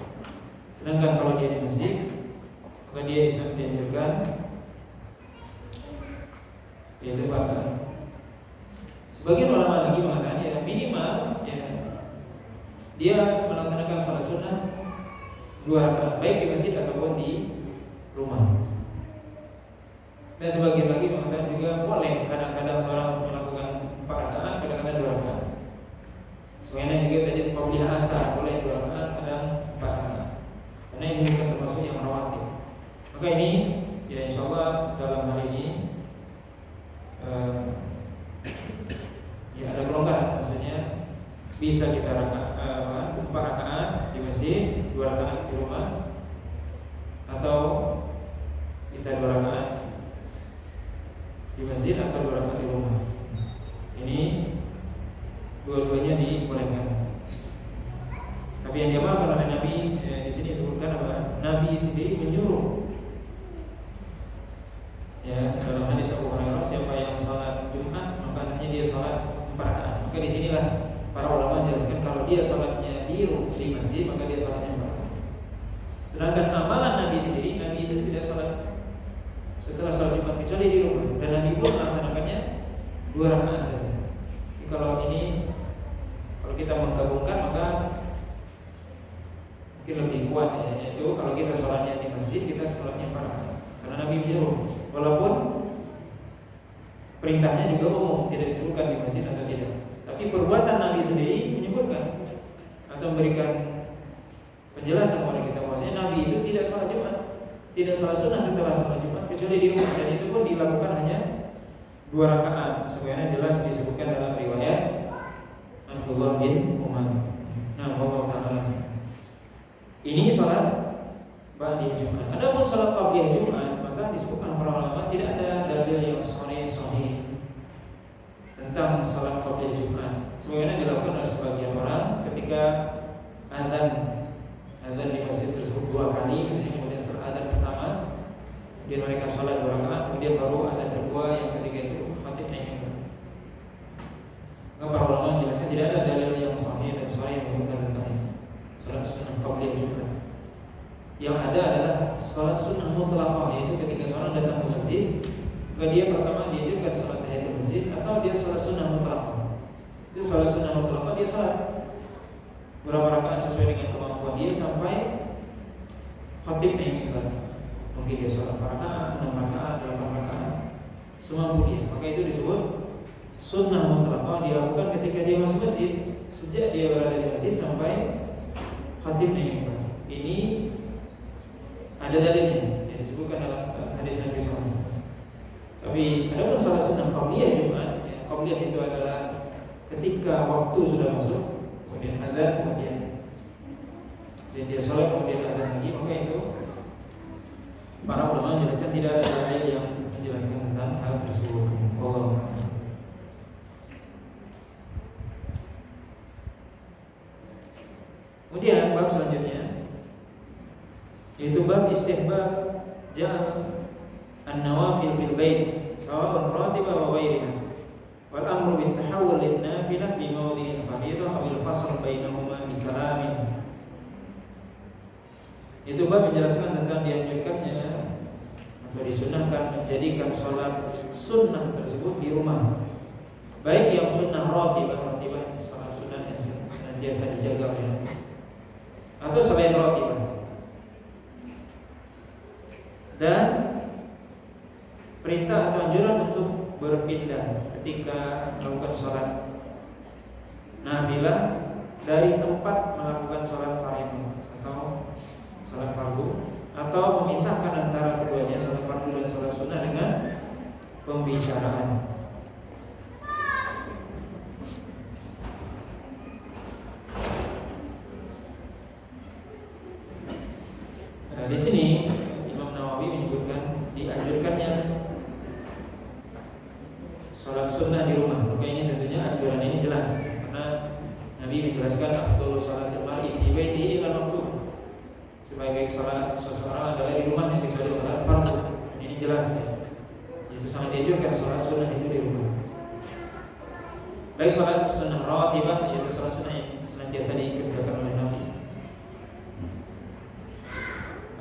Sedangkan kalau dia di masjid maka dia dianjurkan yaitu 4 rakaat. Sebagian ulama lagi mengatakan ya minimal ya dia melaksanakan sholat sunnah 2 rakaat baik di masjid ataupun di rumah. Dan sebagian lagi mengatakan juga boleh kadang-kadang seorang melakukan 4 rakaat, kadang-kadang 2 rakaat. Sebenarnya juga tadi qabliyah asar boleh 2 rakaat, kadang 4 rakaat. Karena ini bukan termasuk yang rawatib. Maka ini ya insyaallah dalam hal ini ya ada kelonggaran, maksudnya bisa kita 4 rakaat di masjid, 2 rakaat di rumah, atau kita 2 rakaat di masjid atau 2 rakaat di rumah. Ini dua-duanya dibolehkan. Tapi yang diamalkan oleh Nabi di sini disebutkan apa? Nabi sendiri menyuruh. Ya, dalam hadis Abu Hurairah, siapa yang sholat Jumat maka hanya dia sholat 4 rakaat. Maka di sinilah para ulama menjelaskan kalau dia sholatnya di masjid maka dia sholatnya 4 rakaat. Sedangkan amalan Nabi sendiri, Nabi itu tidak sholat setelah sholat Jumat kecuali di rumah, dan Nabi pun melaksanakannya 2 rakaat saja. Jadi kalau kita menggabungkan maka mungkin lebih kuat ya, yaitu kalau kita sholatnya di masjid kita sholatnya 4 rakaat. Karena Nabi menyuruh, walaupun perintahnya juga umum, tidak disebutkan di masjid atau tidak. Tapi perbuatan Nabi sendiri menyebutkan atau memberikan penjelasan kepada kita bahwasanya Nabi itu tidak sholat Jumat, tidak sholat sunnah setelah sholat Jumat kecuali di rumah, dan itu pun dilakukan hanya 2 rakaat. Sebagaimana jelas disebutkan dalam riwayat Abdullah bin Umar. Nah, Allah Taala. Ini sholat ba'diyah Jumat. Adapun sholat qabliyah Jumat maka disebutkan para ulama tidak ada dalil yang sahih tentang sholat qabliyah Jumat. Sebagaimana dilakukan oleh sebagian orang ketika azan di masjid tersebut 2 kali, misalnya kemudian setelah azan pertama kemudian mereka sholat 2 rakaat, kemudian baru azan kedua yang ketiga itu khatib naik. Maka para ulama menjelaskan tidak ada dalil yang sahih dan sahih menyebutkan tentang ini sholat sunnah qabliyah Jumat. Yang ada adalah sholat sunnah mutlaqah, yaitu ketika seorang datang ke masjid maka dia pertama diajarkan sholat tahiyatul masjid, atau dia sholat sunnah mutlaqah. Itu sholat sunnah mutlaqah, dia sholat berapa rakaat sesuai dengan kemampuan dia sampai khatib naik mimbar. Mungkin dia sholat 4 rakaat, 6 rakaat, 8 rakaat. semampu dia. Maka itu disebut sunnah mutlaqah, dilakukan ketika dia masuk masjid, sejak dia berada di masjid sampai khatib mimbar. Ini ada dalilnya yang disebutkan dalam hadis Nabi SAW. Tapi ada pun salat sunnah qabliyah Jumat. Qabliyah itu adalah ketika waktu sudah masuk, kemudian adzan, kemudian dia sholat, kemudian adzan lagi, maka itu para ulama menjelaskan tidak ada dalil yang menjelaskan tentang hal tersebut. Allah. Kemudian bab selanjutnya yaitu bab istihbab ja'al an-nawafil fil bait sawa'un ratibah wa ghairiha wal amru bit tahawul lin nafilah fi mawdi'il fardhidah aw al fasl bainahuma bi kalamin. Itu bab menjelaskan tentang dianjurkannya atau disunahkan menjadikan sholat sunnah tersebut di rumah, baik yang sunnah ratibah sholat sunnah yang senantiasa dijaga oleh, atau selain ratibah. Dan perintah atau anjuran untuk berpindah ketika melakukan sholat nafilah dari tempat melakukan sholat fardhu atau sholat fardu, atau memisahkan antara keduanya, sholat fardu dan sholat sunnah, dengan pembicaraan. Nah, di sini Imam Nawawi menyebutkan dianjurkannya sholat sunnah di rumah. Maka ini tentunya anjuran ini jelas, karena Nabi menjelaskan afdhalus sholatil mar'i fi baitihi illa maktub. Sebaik-baik sholat seseorang adalah di rumahnya kecuali sholat fardu. Ini jelas ya. Itu sangat dianjurkan sholat sunnah itu di rumah. Baik sholat sunnah rawatibah, yaitu sholat sunnah yang senantiasa dikerjakan oleh Nabi,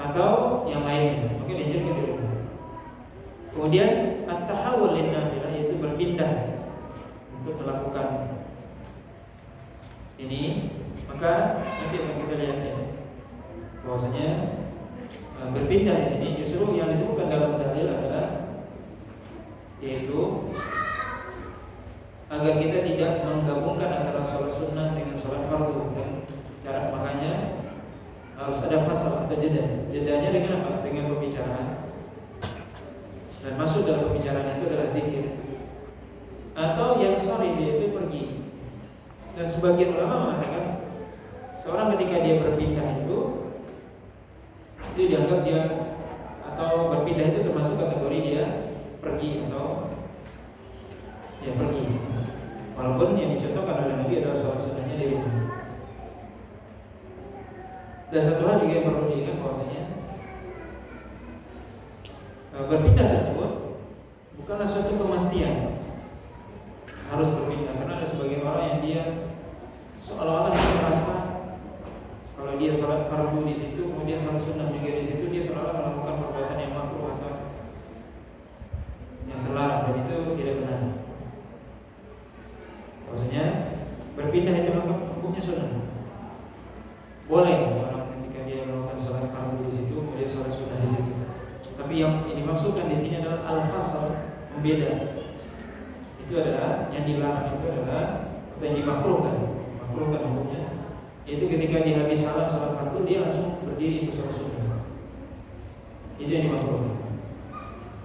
atau yang lainnya, maka dianjurkan di rumah. Kemudian at-tahawul lin nafilah, yaitu berpindah untuk melakukan ini, maka nanti akan kita lihat ya, bahwasanya berpindah di sini justru yang disebutkan dalam dalil adalah yaitu agar kita tidak menggabungkan antara sholat sunnah dengan sholat fardu, dan cara makanya harus ada fasal atau jeda. Jedanya dengan apa? Dengan pembicaraan, dan masuk dalam pembicaraan itu adalah zikir, atau yang sharif, yaitu pergi. Dan sebagian ulama mengatakan seorang ketika dia berpindah itu dianggap dia, atau berpindah itu termasuk kategori dia pergi atau dia pergi, walaupun yang dicontohkan oleh Nabi adalah sholat sunnahnya di rumah. Dan satu hal juga yang perlu diingat bahwasanya berpindah tersebut bukanlah suatu kemestian harus berpindah, karena ada sebagian orang yang dia seolah-olah dia merasa kalau dia sholat fardu di situ, kemudian sholat sunnah juga di situ, dia seolah-olah melakukan perbuatan yang makruh atau yang terlarang, dan itu tidak benar. Maksudnya berpindah itu hukumnya sunnah. Boleh orang ketika dia melakukan sholat fardu di situ, kemudian sholat sunnah di situ. Tapi yang dimaksudkan di sini adalah al-fasal, membeda. Itu adalah yang dilarang, itu adalah atau yang dimakruhkan hukumnya. Itu ketika dia habis salam sholat fardu, dia langsung berdiri untuk sholat sunnah. Itu yang dimakruhkan.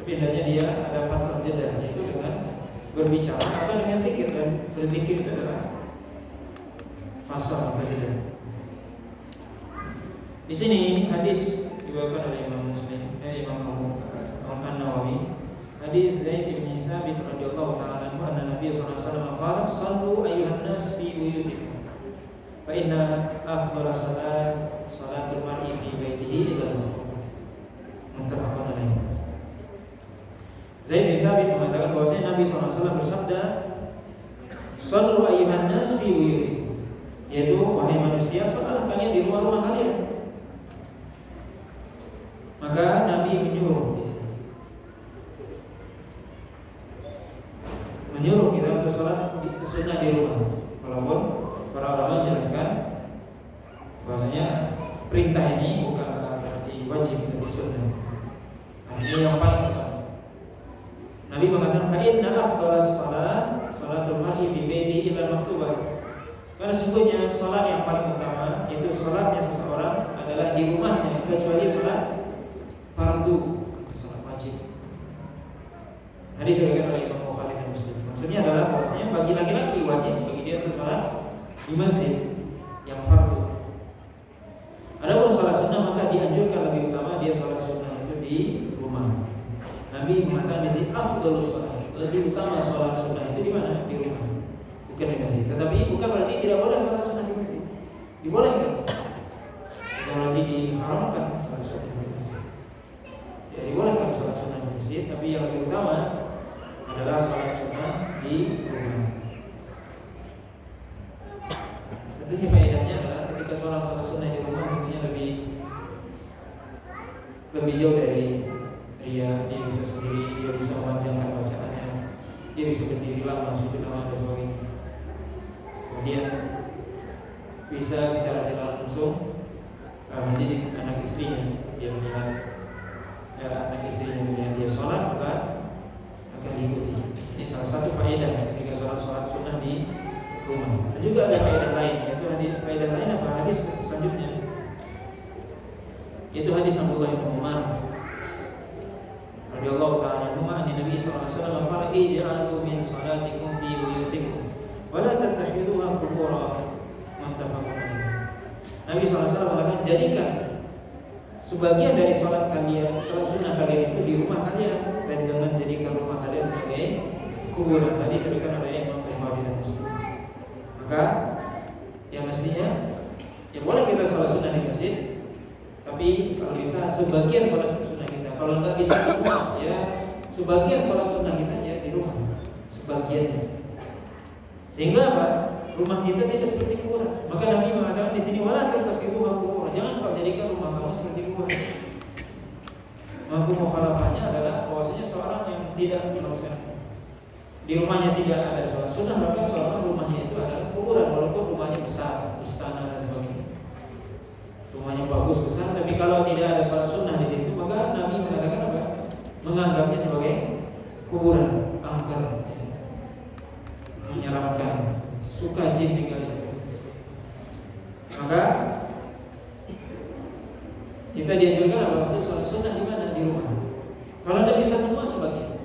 Tapi hendaknya dia ada fasal jeda, yaitu dengan berbicara atau dengan zikir, dan berzikir itu adalah fasal atau jeda. Di sini hadis dibawakan oleh Imam Muslim, Imam An-Nawawi, hadis Zaid bin Thabit radhiyallahu ta'ala anhu, anna Nabi sallallahu alaihi wasallam qala, "Shallu ayyuhan nas fi buyutikum, fa inna afdhala salatul mar'i fi baitihi illa al-maktuba." Muttafaqun alaih. Zaid bin Thabit mengatakan bahwasanya Nabi sallallahu alaihi wasallam bersabda, "Shallu ayyuhan nas fi buyutikum," yaitu wahai manusia, salatlah kalian di rumah-rumah kalian. Maka Nabi menyuruh kita untuk sholat sunnah di rumah. Walaupun para ulama menjelaskan bahwasanya perintah ini bukan berarti wajib, tapi sunnah. Ini yang paling utama. Nabi mengatakan fa inna afdalas salatul mar'i bi baitihi ila maktubah. Karena sungguhnya salat yang paling utama itu salatnya seseorang adalah di rumahnya kecuali salat fardu, salat wajib. Hadis diriwayatkan oleh Imam Bukhari dan Muslim. Maksudnya adalah bahwasanya bagi laki-laki wajib bagi dia untuk salat di masjid yang fardu. Adapun salat sunnah maka dianjurkan lebih utama dia salat sunnah itu di rumah. Nabi mengatakan di sini afdhalus shalah, lebih utama salat sunnah itu di mana? Di rumah. Bukan di masjid. Tetapi bukan berarti tidak boleh salat sunnah di masjid. Dibolehkan. Bukan berarti diharamkan salat sunnah di masjid. Ya dibolehkan salat sunnah di masjid, tapi yang lebih utama adalah salat sunnah di rumah. Tentunya faedahnya adalah ketika seorang salat sunnah di rumah tentunya lebih jauh dari dia bisa sendiri, dia bisa memanjangkan bacaannya, dia bisa berdiri lama, sujud lama dan sebagainya. Kemudian bisa secara tidak langsung mendidik anak istrinya, dia melihat anak istrinya melihat dia sholat maka akan diikuti. Ini salah satu faedah ketika sholat sunnah di rumah. Dan juga ada faedah lain, yaitu faedah lain apa? Hadis selanjutnya, yaitu hadis Abdullah bin Umar radhiyallahu ta'ala anhu an Nabi sallallahu alaihi wasallam qala ij'alu min salatikum fi buyutikum wa la tattakhiduha qubura. Muttafaqun alaih. Nabi sallallahu alaihi wasallam mengatakan jadikan sebagian dari salat kalian, salat sunnah kalian itu di rumah kalian dan jangan jadikan rumah kalian sebagai kuburan. Hadis diriwayatkan oleh Imam Bukhari dan Muslim. Maka yang mestinya ya boleh kita salat sunnah di masjid, tapi kalau bisa sebagian salat sunnah kita. Kalau nggak bisa semua, ya sebagian salat sunnah kita ya di rumah, sebagiannya. Sehingga apa? Rumah kita tidak seperti kuburan. Maka Nabi mengatakan di sini wala tattakhiduha quburan. Jangan kau jadikan rumah kamu seperti kuburan. Mafhum mukhalafahnya adalah bahwasanya seorang yang tidak melakukan di rumahnya tidak ada salat sunnah, maka seorang rumahnya itu adalah kuburan walaupun rumahnya besar, istana dan sebagainya. Rumahnya bagus besar, tapi kalau tidak ada salat sunnah di situ, maka Nabi mengatakan apa? Menganggapnya sebagai kuburan, angker, menyeramkan, suka jin tinggal di situ. Maka kita dianjurkan apa? Untuk salat sunnah di mana? Di rumah. Kalau tidak bisa semua sebagian.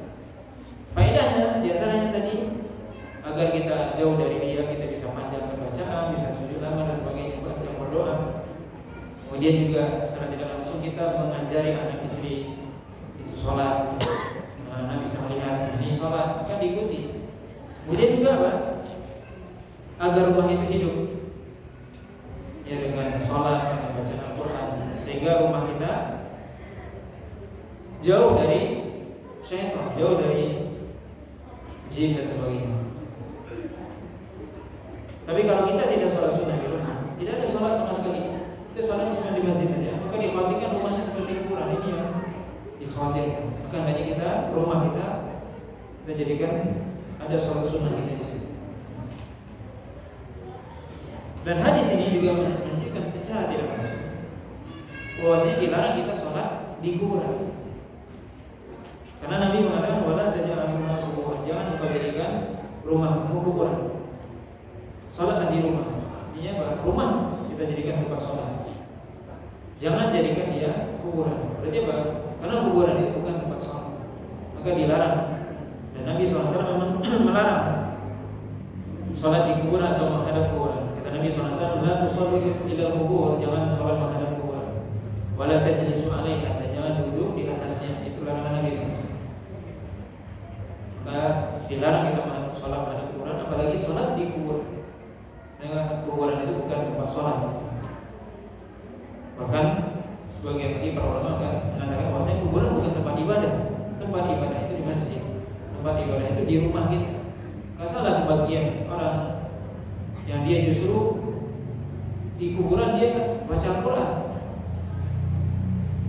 Faedahnya diantaranya tadi agar kita jauh dari dia, kita bisa panjangkan bacaan, bisa sujud lama dan sebagainya, yang berdoa. Kemudian juga secara tidak langsung kita mengajari anak istri itu sholat, anak bisa melihat ini sholat, maka diikuti. Kemudian juga apa? Agar rumah itu hidup ya dengan sholat, dengan bacaan Al-Quran, sehingga rumah kita jauh dari syaitan, jauh dari jin dan sebagainya. Tapi kalau kita tidak sholat sunnah di rumah, tidak ada sholat sama sekali, itu sholat cuma di masjid saja, maka dikhawatirkan rumahnya seperti kuburan. Ini yang dikhawatirkan. Maka hanya kita, rumah kita jadikan ada sholat sunnah kita di situ. Dan hadis ini juga menunjukkan secara tidak langsung bahwasanya dilarang kita sholat di kuburan. Karena Nabi mengatakan wala taj'alu quburan, jangan engkau jadikan rumahmu kuburan. Salatlah di rumah. Artinya apa? Rumah kita jadikan tempat salat. Jangan jadikan dia kuburan. Berarti apa? Karena kuburan itu bukan tempat salat. Maka dilarang. Dan Nabi SAW memang melarang salat di kuburan atau menghadap kuburan. Kata Nabi SAW, la tusallu ila kubur, jangan salat menghadap kuburan. Wala tajlisu 'alaiha, dan jangan duduk di atasnya. Itu larangan Nabi SAW. Maka dilarang kita sholat menghadap kuburan, apalagi sholat di kuburan. Dengan kuburan itu bukan tempat sholat. Bahkan sebagian para ulama mengatakan bahwasanya kuburan bukan tempat ibadah. Tempat ibadah itu di masjid. Tempat ibadah itu di rumah kita. Gak salah sebagian orang yang dia justru di kuburan dia baca Al-Quran,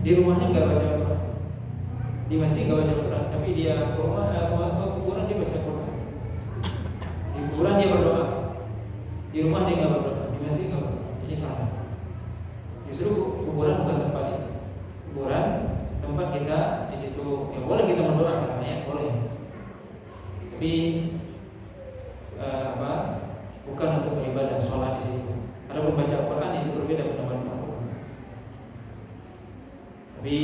di rumahnya gak baca Al-Quran, di masjid gak baca Al-Quran, tapi dia ke rumah ke kuburan dia baca Al-Quran. Di kuburan dia berdoa, di rumah dia gak berdoa, di masjid gak berdoa. Ini salah. Justru kuburan bukan tempat itu. Kuburan tempat kita di situ. Ya boleh kita mendoakan, ya boleh. Tapi bukan untuk beribadah sholat di situ. Ada membaca Al-Quran itu berbeda pendapat Al-Quran. Tapi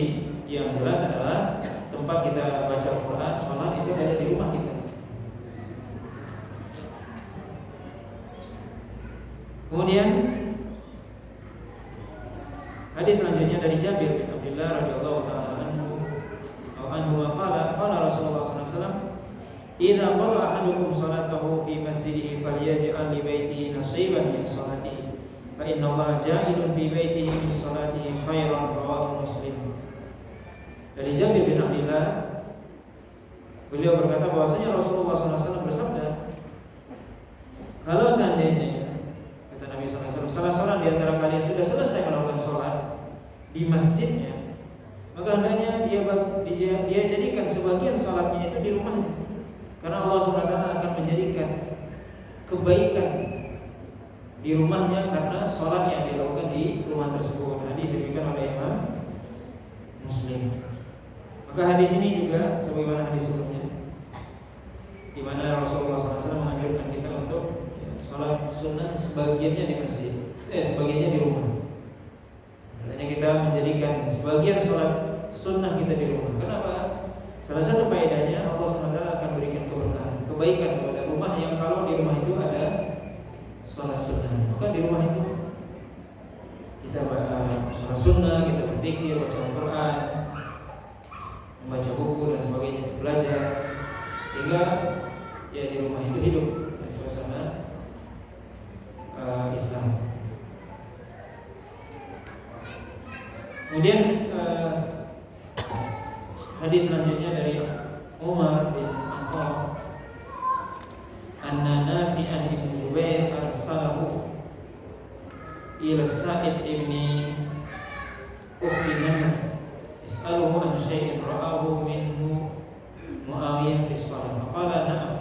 yang jelas adalah tempat kita baca Al-Quran, sholat itu ada di rumah kita. Kemudian hadis selanjutnya dari Jabir bin Abdullah radhiyallahu taala anhu qala Rasulullah sallallahu alaihi wasallam, "Idza qala ahadukum salatahu fi masjidihi falyaj'al li baitihi nasiban min salatihi, fa inna Allah ja'ilun fi baitihi min salatihi khairan." Rawahu Muslim. Dari Jabir bin Abdullah, beliau berkata bahwasanya Rasulullah sallallahu alaihi wasallam bersabda, kalau seandainya Nabi SAW, salah seorang di antara kalian sudah selesai melakukan sholat di masjidnya, maka hendaknya dia jadikan sebagian sholatnya itu di rumahnya, karena Allah SWT akan menjadikan kebaikan di rumahnya karena sholat yang dilakukan di rumah tersebut. Hadis diriwayatkan oleh Imam Muslim. Maka hadis ini juga sebagaimana hadis sebelumnya, di mana Rasulullah SAW menganjurkan kita untuk sholat sunnah sebagiannya di masjid, sebagiannya di rumah. Artinya kita menjadikan sebagian sholat sunnah kita di rumah. Kenapa? Salah satu faedahnya Allah SWT akan berikan keberkahan, kebaikan kepada rumah yang kalau di rumah itu ada sholat sunnah. Maka di rumah itu kita sholat sunnah, kita berzikir, baca Al-Quran, membaca buku dan sebagainya, belajar, sehingga ya di rumah itu hidup suasana Islam. Kemudian hadis selanjutnya dari Umar bin Khattab, anna Nafi'an ibn Jubair arsalahu ila Sa'id ibn Namir is'aluhu an syai'in ra'ahu minhu Muawiyah fi shalah. Qala na'am,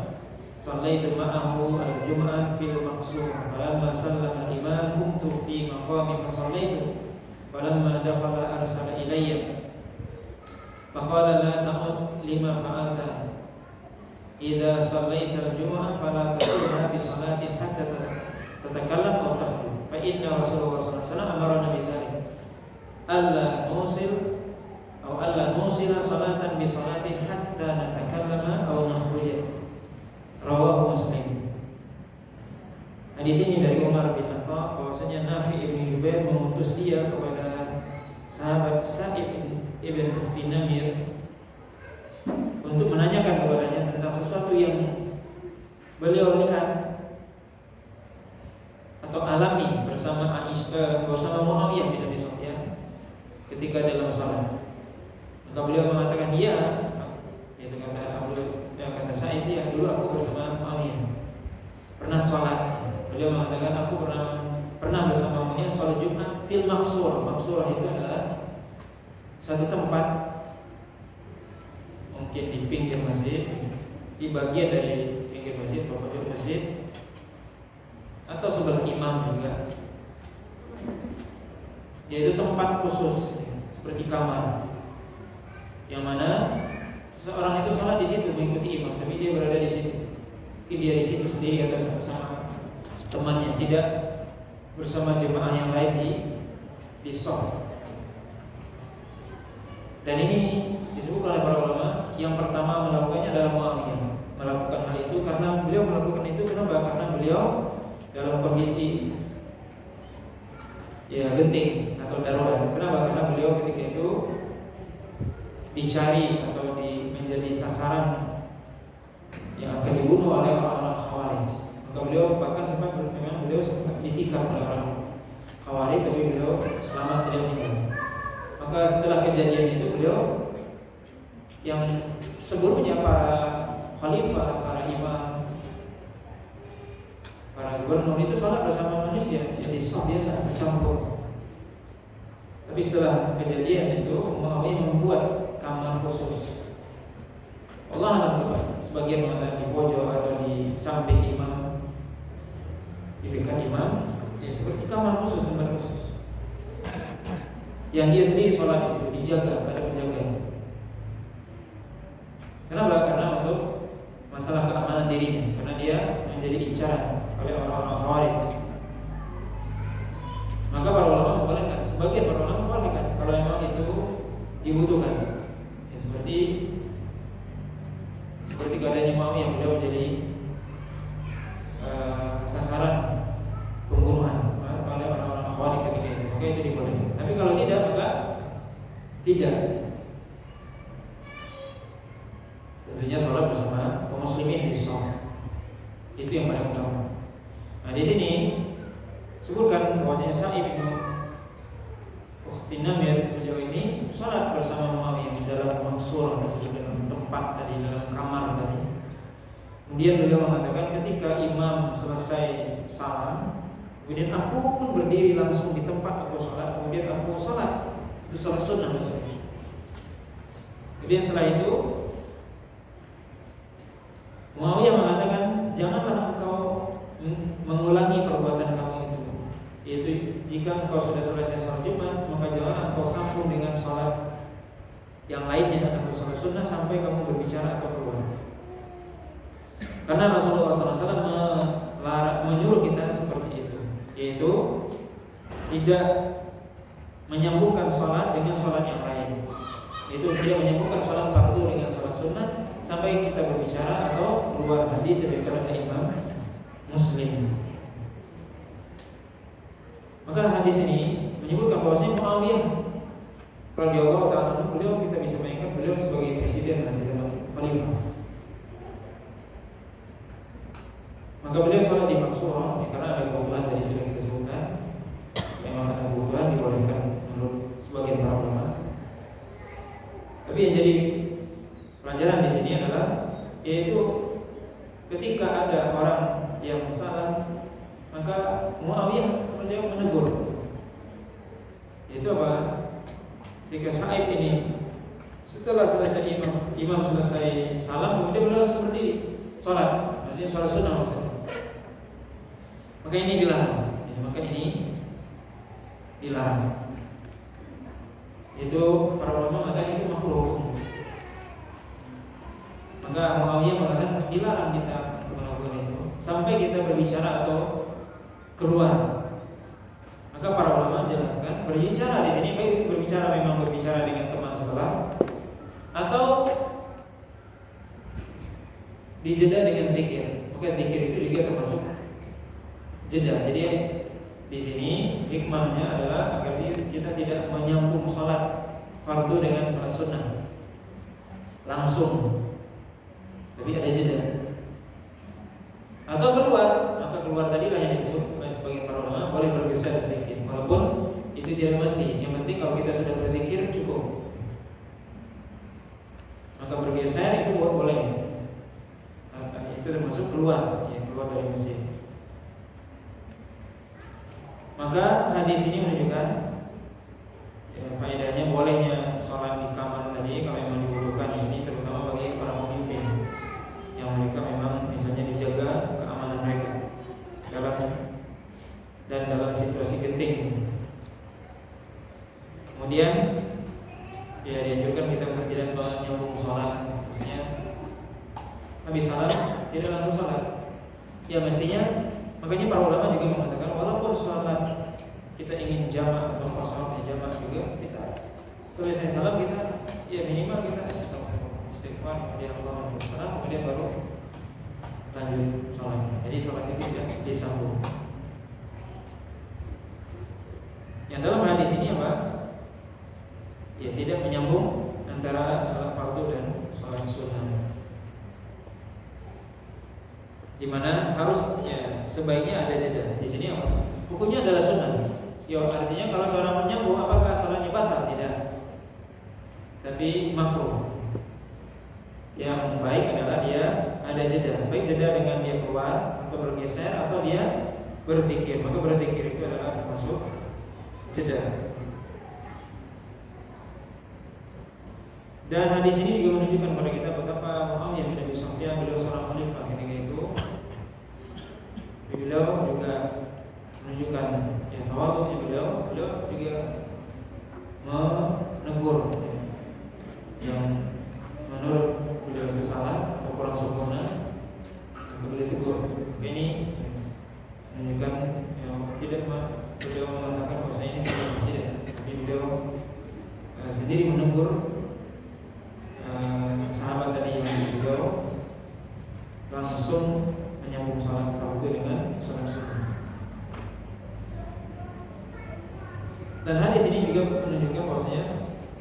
صليت معه الجمعة في المقصورة، فلما سلم الإمام قمت في مقامي فصليت، فلما دخل أرسل إلي فقال لا تعد لما فعلت، إذا صليت الجمعة فلا تصلها بصلاة حتى تتكلم أو تخرج، فإن رسول الله صلى الله عليه وسلم أمرنا بذلك ألا نوصل صلاة بصلاة حتى نتكلم أو نخرج. Rawahu Muslim. Hadis ini dari Umar bin Khattab bahwasanya Nafi bin Jubair mengutus dia kepada sahabat Sa'id ibn Namir untuk menanyakan kepadanya tentang sesuatu yang beliau lihat atau alami bersama Muawiyah bin Abi Sufyan ketika dalam salat. Maka beliau mengatakan, "Iya," itu kata Sa'id, "Ya, dulu aku bersama Muawiyah pernah sholat." Beliau mengatakan, "Aku pernah bersama Muawiyah sholat Jumat fil Maqsurah." Maqsurah itu adalah satu tempat, mungkin di pinggir masjid, di bagian dari pinggir masjid, pojok masjid, atau sebelah imam juga, yaitu tempat khusus seperti kamar, yang mana seorang itu sholat di situ mengikuti imam, tapi dia berada di situ. Mungkin dia di situ sendiri atau bersama temannya, tidak bersama jemaah yang lain di shaf. Dan ini disebutkan oleh para ulama, yang pertama melakukannya adalah Muawiyah. Melakukan hal itu karena beliau melakukan itu kenapa? Karena beliau dalam kondisi genting atau darurat. Kenapa? Karena beliau ketika itu dicari atau menjadi sasaran yang akan dibunuh oleh orang-orang Khawarij. Maka beliau bahkan sempat ditikam oleh orang Khawarij, tapi beliau selamat tidak meninggal. Maka setelah kejadian itu beliau yang sebelumnya para khalifah, para imam, para gubernur itu sholat bersama manusia, jadi shaf biasa bercampur. Tapi setelah kejadian itu Muawiyah membuat kamar khusus. Allah alam, sebagian mengatakan di pojok atau di samping imam, di dekat imam, ya seperti kamar khusus, tempat khusus. Yang dia sendiri sholat di situ, dijaga, ada penjaganya. Kenapa? Karena untuk masalah keamanan Berarti seperti keadaannya Muawiyah, beliau menjadi sasaran pembunuhan oleh orang-orang Khawarij ketika itu, maka itu dibolehkan. Tapi kalau tidak, maka tidak. Tentunya sholat bersama kaum muslimin di shaf, itu yang paling utama. Nah di sini sebutkan bahwasanya Sa'ib bin Ukhti Namir, beliau ini sholat bersama Muawiyah dalam maksurah tersebut, dalam tempat tadi, dalam kamar tadi. Kemudian beliau mengatakan ketika imam selesai salam, kemudian aku pun berdiri langsung di tempat aku sholat, kemudian aku sholat. Itu sholat sunnah maksudnya. Kemudian setelah itu Muawiyah mengatakan, janganlah engkau mengulangi perbuatan kamu itu. Yaitu jika engkau sudah selesai sholat Jumat, maka janganlah engkau sambung dengan sholat yang lainnya atau sholat sunnah sampai kamu berbicara atau keluar. Karena Rasulullah SAW menyuruh kita seperti itu, yaitu tidak menyambungkan sholat dengan sholat yang lain. Itu tidak menyambungkan sholat fardu dengan sholat sunnah sampai kita berbicara atau keluar. Hadis dari Imam Muslim. Maka hadis ini menyebutkan bahwasanya Muawiyah radhiyallahu ta'ala, beliau kita bisa bayangkan beliau sebagai presiden di zaman khalifah. Maka beliau sholat di maksurah, karena ada kebutuhan tadi sudah kita sebutkan. Memang ada kebutuhan, dibolehkan menurut sebagian para ulama. Tapi yang jadi pelajaran di sini adalah, yaitu ketika ada orang yang salah, maka Muawiyah beliau menegur. Itu apa? Ketika Sa'ib ini setelah selesai imam selesai salam, kemudian beliau langsung berdiri sholat, maksudnya sholat sunnah maksudnya. Maka ini dilarang. Maka ini dilarang. Itu para ulama mengatakan itu makruh. Maka Muawiyah mengatakan dilarang kita untuk melakukan itu sampai kita berbicara atau keluar. Maka para ulama jelaskan berbicara di sini baik berbicara memang berbicara dengan teman sebelah atau dijeda dengan zikir. Maka zikir itu juga termasuk jeda. Jadi di sini hikmahnya adalah agar kita tidak menyambung sholat fardu dengan sholat sunnah langsung, tapi ada jeda. Atau keluar, maka keluar tadi lah yang disebut oleh sebagian para ulama boleh bergeser sedikit, walaupun itu tidak mesti. Yang penting kalau kita sudah berzikir cukup. Maka bergeser itu boleh. Itu termasuk keluar, ya, keluar dari masjid. Maka hadis ini menunjukkan faedahnya bolehnya sholat di kamar tadi kalau memang dibutuhkan. Ini terutama bagi para pemimpin yang mereka memang misalnya dijaga keamanan mereka dalam situasi genting. Kemudian ya dianjurkan kita untuk tidak menyambung sholat, maksudnya habis salat tidak langsung sholat. Ya mestinya, makanya para ulama juga mengatakan walaupun sholat kita ingin jamak atau sholatnya jamak juga, kita selesai salam kita ya minimal kita istighfar, kemudian Allah salam, kemudian baru lanjut sholat. Jadi sholat itu tidak disambung. Yang dalam hadis ini apa? Ya tidak menyambung antara sholat fardu dan sholat sunnah. Di mana harus ya sebaiknya ada jeda. Di sini apa? Hukumnya adalah sunnah. Ya artinya kalau seorang menyambung apakah sholatnya batal? Tidak. Tapi makruh. Yang baik adalah dia ada jeda. Baik jeda dengan dia keluar atau bergeser atau dia berzikir. Maka berzikir itu adalah termasuk jeda. Dan hadis ini juga menunjukkan kepada kita betapa Muawiyah bin Abi Sufyan beliau seorang khalifah ketika itu. Beliau juga menunjukkan ya tawadhu'nya beliau juga menegur yang menurut beliau itu salah atau kurang sempurna, beliau tegur. Ini menunjukkan ya, tidak beliau mengatakan bahwa ini tidak, tapi beliau sendiri menegur menyebutkan bahwasanya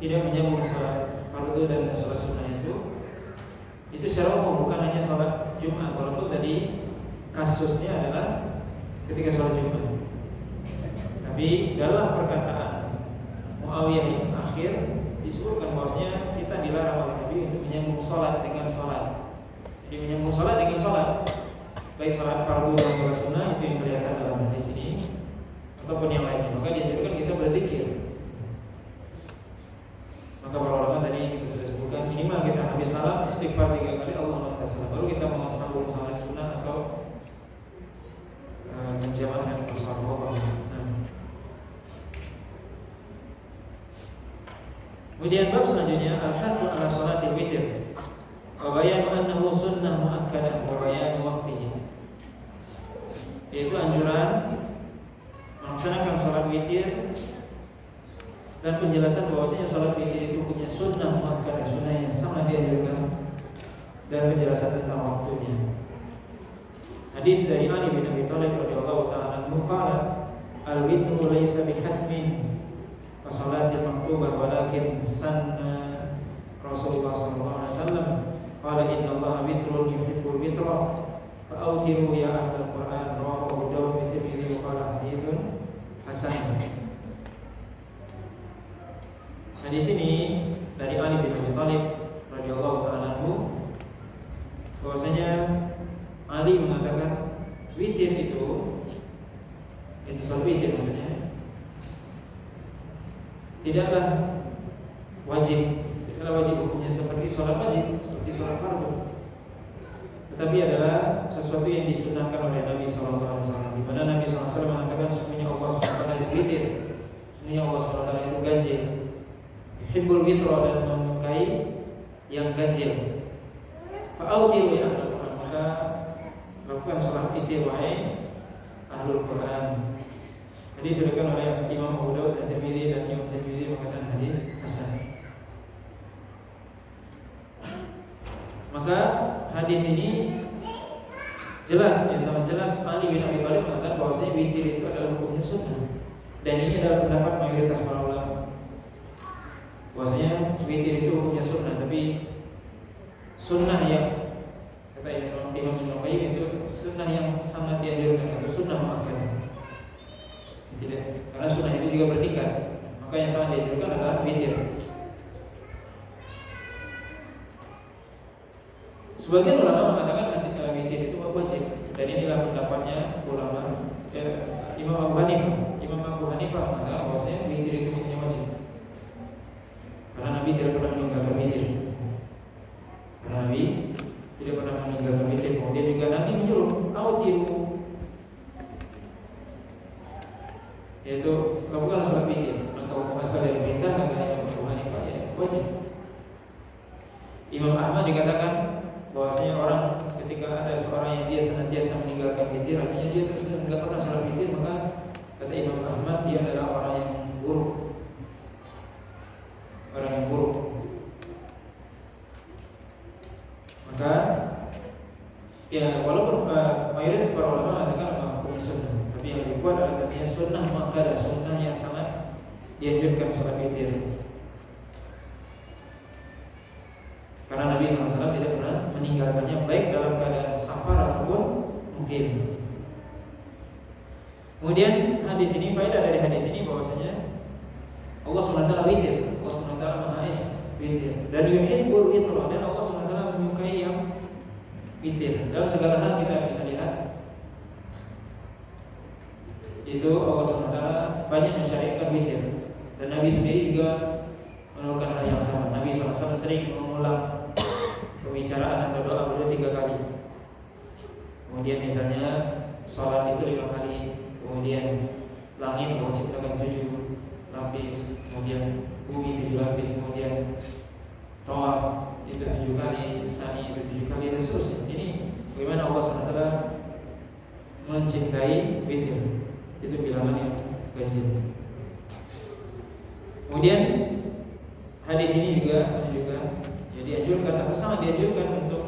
tidak menyambung salat fardu dan salat sunnah itu secara umum, bukan hanya salat Jumat, walaupun tadi kasusnya adalah ketika salat Jumat. Tapi dalam perkataan Muawiyah yang akhir disebutkan bahwasanya kita dilarang oleh Nabi untuk menyambung salat dengan salat. Jadi menyambung salat dengan salat, baik salat fardu dan salat sunnah, itu yang kelihatan dalam hadis ini ataupun yang lainnya. Maka dianjurkan kita berzikir. Maka para ulama tadi kita sudah sebutkan, minimal kita habis salam istighfar 3 kali, Allahumma anta salam, baru kita mau sambung salat sunnah atau menjamaah dan musafah. Kemudian bab selanjutnya al-hathu ala salatil witr wa bayanu annahu sunnah muakkadah wa bayanu waqtihi, yaitu anjuran melaksanakan salat witir dan penjelasan bahwasanya salat witir itu punya sunnah muakkadah, sunnah yang sangat dianjurkan, dan penjelasan tentang waktunya. Hadis dari Ali bin Abi Thalib radhiyallahu ta'ala anhu qala al-witru laysa bihatmin salatil maktubah walakin sanna Rasulullah sallallahu alaihi wasallam qala innallaha witrun yuhibbul witra fa awtiru ya ahlal Qur'an, rawahu Abu Dawud wa Tirmidzi wa qala haditsun hasan. Hadis ini dari Ali bin Abi Thalib radhiyallahu ta'ala anhu bahwasanya Ali mengatakan witir itu salat witir maksudnya tidaklah wajib hukumnya seperti sholat wajib, seperti sholat fardu, tetapi adalah sesuatu yang disunnahkan oleh Nabi SAW. Di mana Nabi SAW mengatakan sesungguhnya Allah SWT itu witir, sesungguhnya Allah SWT itu ganjil, yuhibbul witra, dan menyukai yang ganjil. Fa'autiru ya ahlul Quran, maka lakukan sholat witir wahai ahlul Quran. Hadis diriwayatkan oleh Imam Abu Dawud dan Tirmidzi, dan Imam Tirmidzi mengatakan hadis hasan. Maka hadis ini jelas, ya sangat jelas, Ali bin Abi Thalib mengatakan bahwasanya witir itu adalah hukumnya sunnah, dan ini adalah pendapat mayoritas para ulama bahwasanya witir itu hukumnya sunnah. Tapi sunnah yang kata Imam Ibnu Qayyim itu sunnah yang sangat dianjurkan, itu sunnah muakkadah. Tidak, karena sunnah itu juga bertingkat. Maka yang sangat dianjurkan adalah witir. Sebagian ulama mengatakan witir itu wajib, dan inilah pendapatnya ulama Imam Abu Hanifah. Imam Abu Hanifah mengatakan bahwasanya witir itu hukumnya wajib, karena Nabi tidak pernah meninggalkan witir. Nabi tidak pernah meninggalkan witir. Kemudian juga Nabi menyuruh autiru, yaitu lakukan salat witir. Maka hukum asal yang perintah kata Imam Abu Hanifah ya wajib. Imam Ahmad dikatakan bahwasanya orang ketika ada seorang yang dia senantiasa meninggalkan witir, artinya dia terus tidak pernah salat witir, maka kata Imam Ahmad dia adalah orang yang buruk, orang yang buruk. Maka ya walaupun mayoritas para ulama mengatakan hukum sunnah, tapi yang lebih kuat adalah katanya sunnah muakkadah, sunnah yang sangat dianjurkan salat witir. Karena Nabi SAW tidak pernah meninggalkannya, baik dalam keadaan safar ataupun mukim. Kemudian hadis ini, faedah dari hadis ini bahwasanya Allah SWT witir, Allah SWT Maha Esa witir, dan yuhibbul witra, dan Allah SWT menyukai yang witir. Dalam segala hal kita bisa lihat itu Allah SWT banyak mensyariatkan witir, dan Nabi sendiri juga melakukan hal yang sama. Nabi SAW sering mengulang pembicaraan atau doa beliau 3 kali. Kemudian misalnya sholat itu 5 kali, kemudian langit Allah ciptakan 7 lapis, kemudian bumi 7 lapis, kemudian tawaf itu 7 kali, sa'i itu 7 kali, dan seterusnya. Ini bagaimana Allah SWT mencintai witir, itu bilangan yang ganjil. Kemudian hadis ini juga menunjukkan ya dianjurkan atau sangat dianjurkan untuk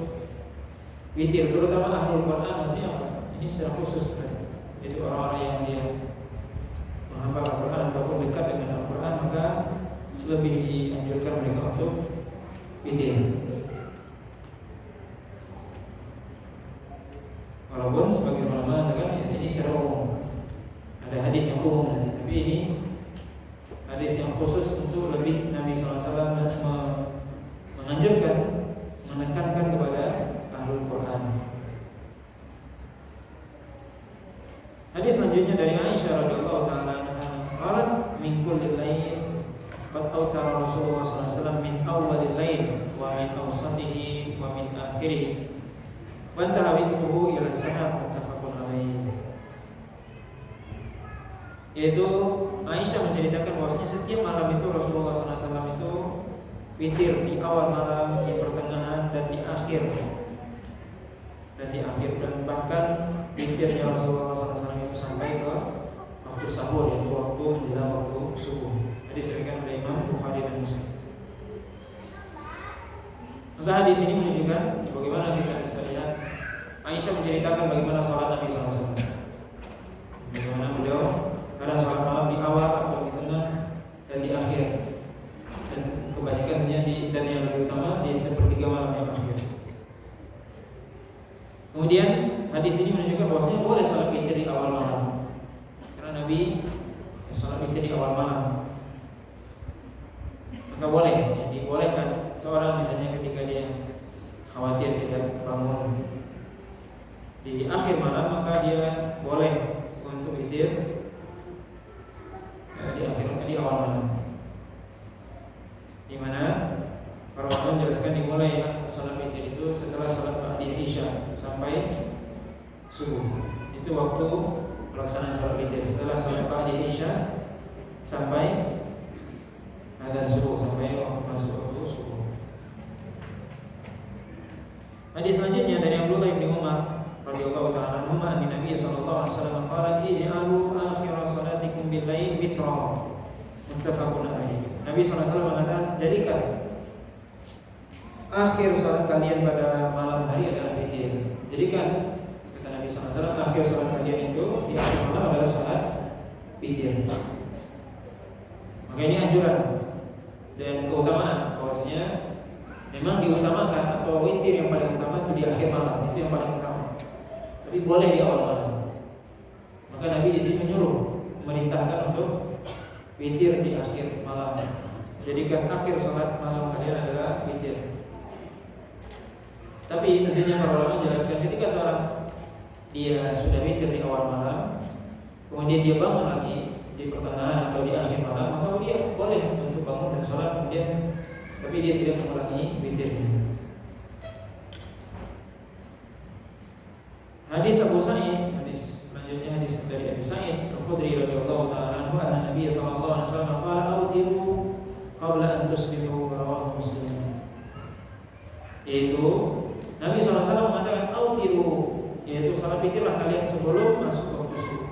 witir, terutama ahlul Quran. Maksudnya apa? Ini secara khusus, itu orang-orang yang dia menghafal Al-Quran ataupun dekat dengan Al-Quran, maka lebih dianjurkan mereka untuk witir. Walaupun sebagian ulama mengatakan ya, ini secara umum, ada hadis yang umum, tapi ini hadis yang khusus untuk lebih Nabi SAW menganjurkan, menekankan kepada ahlul Quran. Hadis selanjutnya dari Aisyah radhiyallahu taala anha, qalat min kulli lail qad awtara Rasulullah sallallahu alaihi wasallam min awwalil lail wa min awsatihi wa min akhirih wa ta'awituhu ila sahab muttafaqun alaih. Yaitu Aisyah menceritakan bahwasanya setiap malam itu Rasulullah sallallahu alaihi wasallam itu witir di awal malam, di pertengahan dan di akhir. Dan bahkan witirnya Rasulullah SAW itu sampai ke waktu sahur, yaitu waktu menjelang waktu subuh. Jadi disebutkan oleh Imam Bukhari dan Muslim. Maka hadis ini menunjukkan bagaimana kita bisa lihat Aisyah menceritakan bagaimana sholat Nabi SAW. Bagaimana beliau kadang sholat malam di awal atau di tengah dan di akhir. Dan kebanyakannya dan yang lebih utama di sepertiga malam yang akhir. Kemudian hadis ini menunjukkan bahwasanya boleh sholat witir di awal malam, karena Nabi sholat witir di awal malam. Maka boleh, ya, dibolehkan seorang misalnya ketika dia khawatir tidak bangun di akhir malam, maka dia boleh untuk witir di awal malam. Di mana para ulama menjelaskan dimulai sholat witir itu setelah sholat ba'diyah Isya sampai subuh. Itu waktu pelaksanaan sholat witir. Setelah sholat ba'diyah Isya sampai adzan subuh, sampai masuk waktu subuh. Hadis selanjutnya dari Abdullah bin Umar radhiyallahu ta'ala anhu, an Nabi sallallahu alaihi wasallam qala ij'alu akhir salatikum bil lail witra, muttafaqun alaih. Nabi sallallahu alaihi wasallam mengatakan, jadikan akhir salat kalian pada malam hari adalah witir. Jadikan, kata Nabi SAW, akhir salat kalian itu di akhir malam adalah salat witir. Maka ini anjuran dan keutamaan, bahwasanya memang diutamakan atau witir yang paling utama itu di akhir malam, itu yang paling utama. Tapi boleh di awal malam. Maka Nabi di sini menyuruh, memerintahkan untuk witir di akhir malam. Jadikan akhir salat malam kalian adalah witir. Tapi tentunya para ulama menjelaskan ketika seorang dia sudah witir di awal malam, kemudian dia bangun lagi di pertengahan atau di akhir malam, maka dia boleh untuk bangun dan sholat kemudian, tapi dia tidak mengulangi witirnya. Hadis Abu Sa'id, hadis selanjutnya hadis dari Abu Sa'id Al-Khudri radhiyallahu ta'ala anhu, anna Nabi sallallahu alaihi wasallam qala autiru qabla an tusbihu, rawahu Muslim. Yaitu Nabi SAW mengatakan autiru, yaitu salat witirlah kalian sebelum masuk waktu subuh,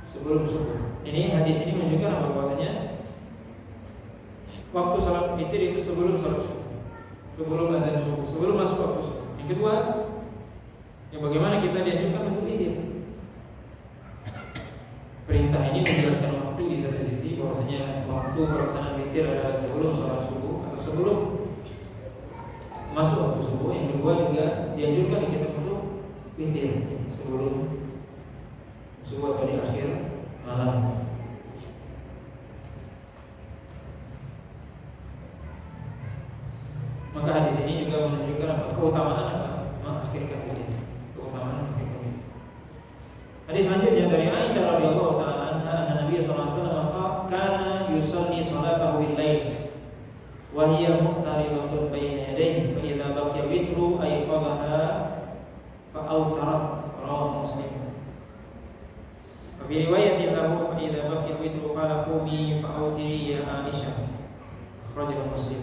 sebelum subuh. Ini hadis ini menunjukkan apa, bahwasanya waktu salat witir itu sebelum salat subuh, sebelum adzan subuh, sebelum masuk waktu subuh. Yang kedua, yang bagaimana kita dianjurkan untuk witir. Perintah ini menjelaskan waktu di satu sisi, bahwasanya waktu pelaksanaan witir adalah sebelum salat subuh atau sebelum masuk waktu subuh. Yang kedua juga dianjurkan kita untuk witir sebelum subuh atau di akhir malam. Maka hadis ini juga menunjukkan keutamaan mengakhirkan witir, keutamaan mengakhirkan witir. Hadis selanjutnya dari Aisyah radhiyallahu taala anha, anna Nabi sallallahu alaihi wasallam kana yusalli salatahu bil lail wa hiya muqtaribatun baina yadayhi, fa idza baqiya witru ayqadhaha fa awtarat, rawahu Muslim. Wa fi riwayatin lahu, fa idza baqiya witru qala qumi fa awtiri ya Aisyah, akhrajahu Muslim.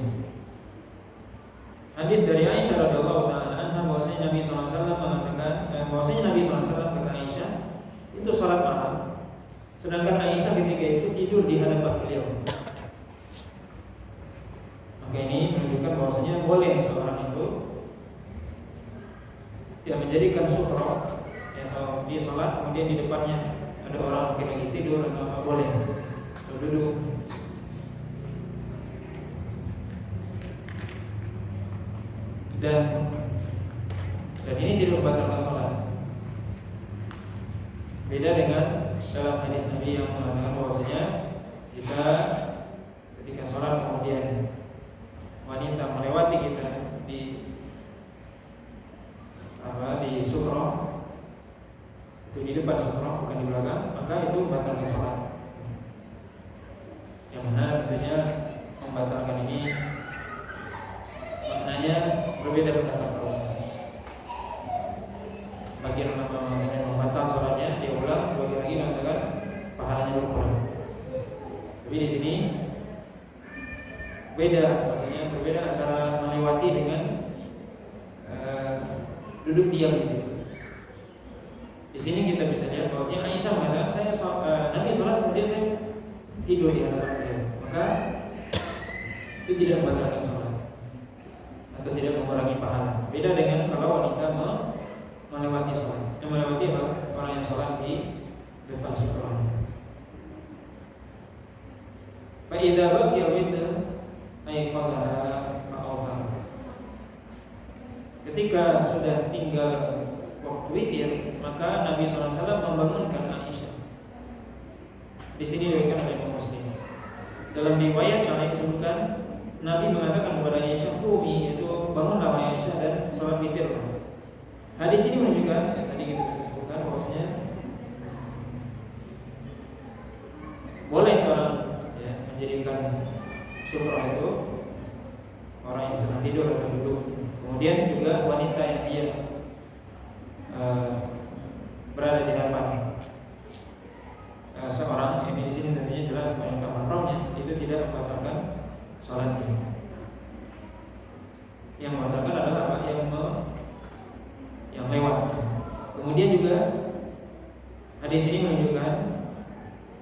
Hadis dari Aisyah radhiyallahu taala anha, bahwasanya Nabi sallallahu alaihi wasallam mengatakan, bahwasanya Nabi sallallahu alaihi wasallam kata Aisyah itu salat malam, sedangkan Aisyah ketika itu tidur di hadapan beliau. Maka ini menunjukkan bahwasanya boleh seorang itu dia menjadikan sutra, atau dia salat kemudian di depannya ada orang mungkin lagi tidur atau apa, boleh atau duduk. dan ini tidak membatalkan sholat. Beda dengan dalam hadis Nabi yang mengatakan bahwasanya jika ketika sholat kemudian wanita melewati kita di sutroh, itu di depan sutroh bukan di belakang, maka itu membatalkan sholat. Yang mana tentunya membatalkan ini maknanya berbeda pendapat ulama. Sebagian ulama mengatakan membatal sholatnya dia ulang, sebagian lagi mengatakan pahalanya berkurang. Tapi di sini beda, maksudnya berbeda antara melewati dengan duduk diam di situ. Di sini kita bisa lihat bahwasanya Aisyah mengatakan Nabi sholat kemudian saya tidur di hadapan beliau, maka itu tidak membatalkan sholat atau tidak mengurangi pahala. Beda dengan kalau wanita melewati sholat, yang melewati orang yang sholat di depan sutra. Fa idza baqiya witr ay qadaha ma'autar. Ketika sudah tinggal waktu witir, maka Nabi SAW membangunkan Aisyah. Di sini diriwayatkan oleh Imam Muslim. Dalam riwayat yang lain disebutkan Nabi mengatakan kepada Aisyah, "Qumi," yaitu bangunlah wahai Aisyah dan salat witirlah. Hadis ini menunjukkan tadi kita sudah sebutkan bahwasanya boleh seorang menjadikan sutra itu orang yang sedang tidur atau duduk. Kemudian juga wanita yang dia berada di hadapan seorang, ini di sini tentunya jelas wanita mahramnya, itu tidak membatalkan salatnya. Yang membatalkan adalah apa? Yang lewat. Kemudian juga hadis ini menunjukkan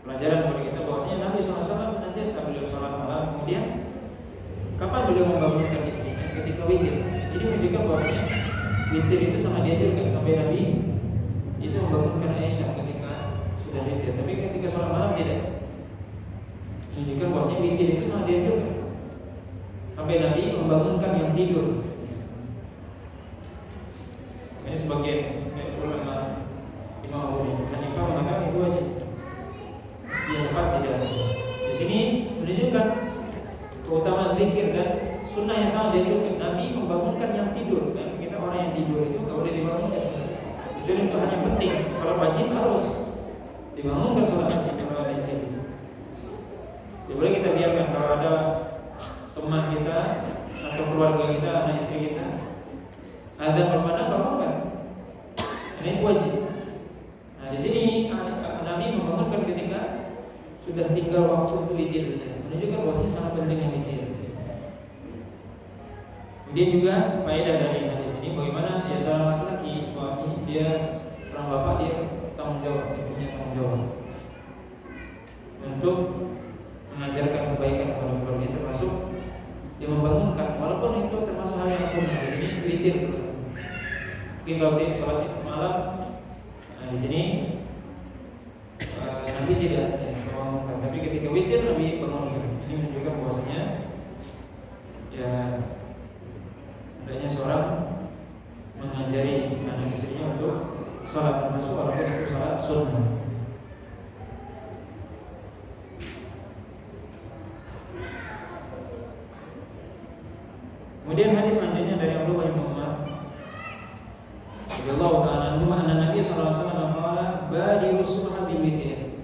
pelajaran kepada kita bahwasanya Nabi SAW senantiasa beliau salat malam. Kemudian kapan beliau membangunkan istrinya? Ketika witir. Ini menunjukkan bahwasanya witir itu sangat dianjurkan, sampai Nabi itu membangunkan Aisyah ketika sudah witir. Tapi ketika sholat malam tidak. Menunjukkan bahwasanya witir itu sangat dianjurkan, sampai Nabi membangunkan yang tidur. Ini sebagian ulama Imam Abu Hanifah mengatakan itu wajib. Yang tepat tidak. Di sini menunjukkan keutamaan zikir dan sunnah yang sangat dianjurkan. Nabi membangunkan yang tidur. Dan kita orang yang tidur itu tidak boleh dibangunkan. Kecuali itu hanya penting. Kalau wajib harus dibangunkan sholat wajib kalau ada yang tidur. Tidak boleh kita biarkan kalau ada teman kita atau keluarga kita, anak istri kita azan berkumandang bangunkan. Ini itu wajib. Nah di sini Nabi membangunkan ketika sudah tinggal waktu untuk witir. Menunjukkan bahwasanya sangat pentingnya witir. Kemudian juga faedah dari hadis ini bagaimana ya seorang laki-laki suami dia orang bapak dia tanggung jawab, dia punya tanggung jawab untuk mengajarkan kebaikan kepada keluarga, termasuk dia membangunkan walaupun itu termasuk hal yang sunnah. Di sini witir. Mungkin kalau dia sholat malam, nah di sini Nabi tidak membangunkan, tapi ketika witir Nabi bangunkan. Ini menunjukkan bahwasanya ya hendaknya seorang mengajari anak istrinya untuk sholat, termasuk walaupun itu sholat sunnah. Kemudian hadis selanjutnya dari Abdullah bin Umar radhiyallahu ta'ala anhu, anna Nabi sallallahu alaihi wasallam qala badirus subha bil witir.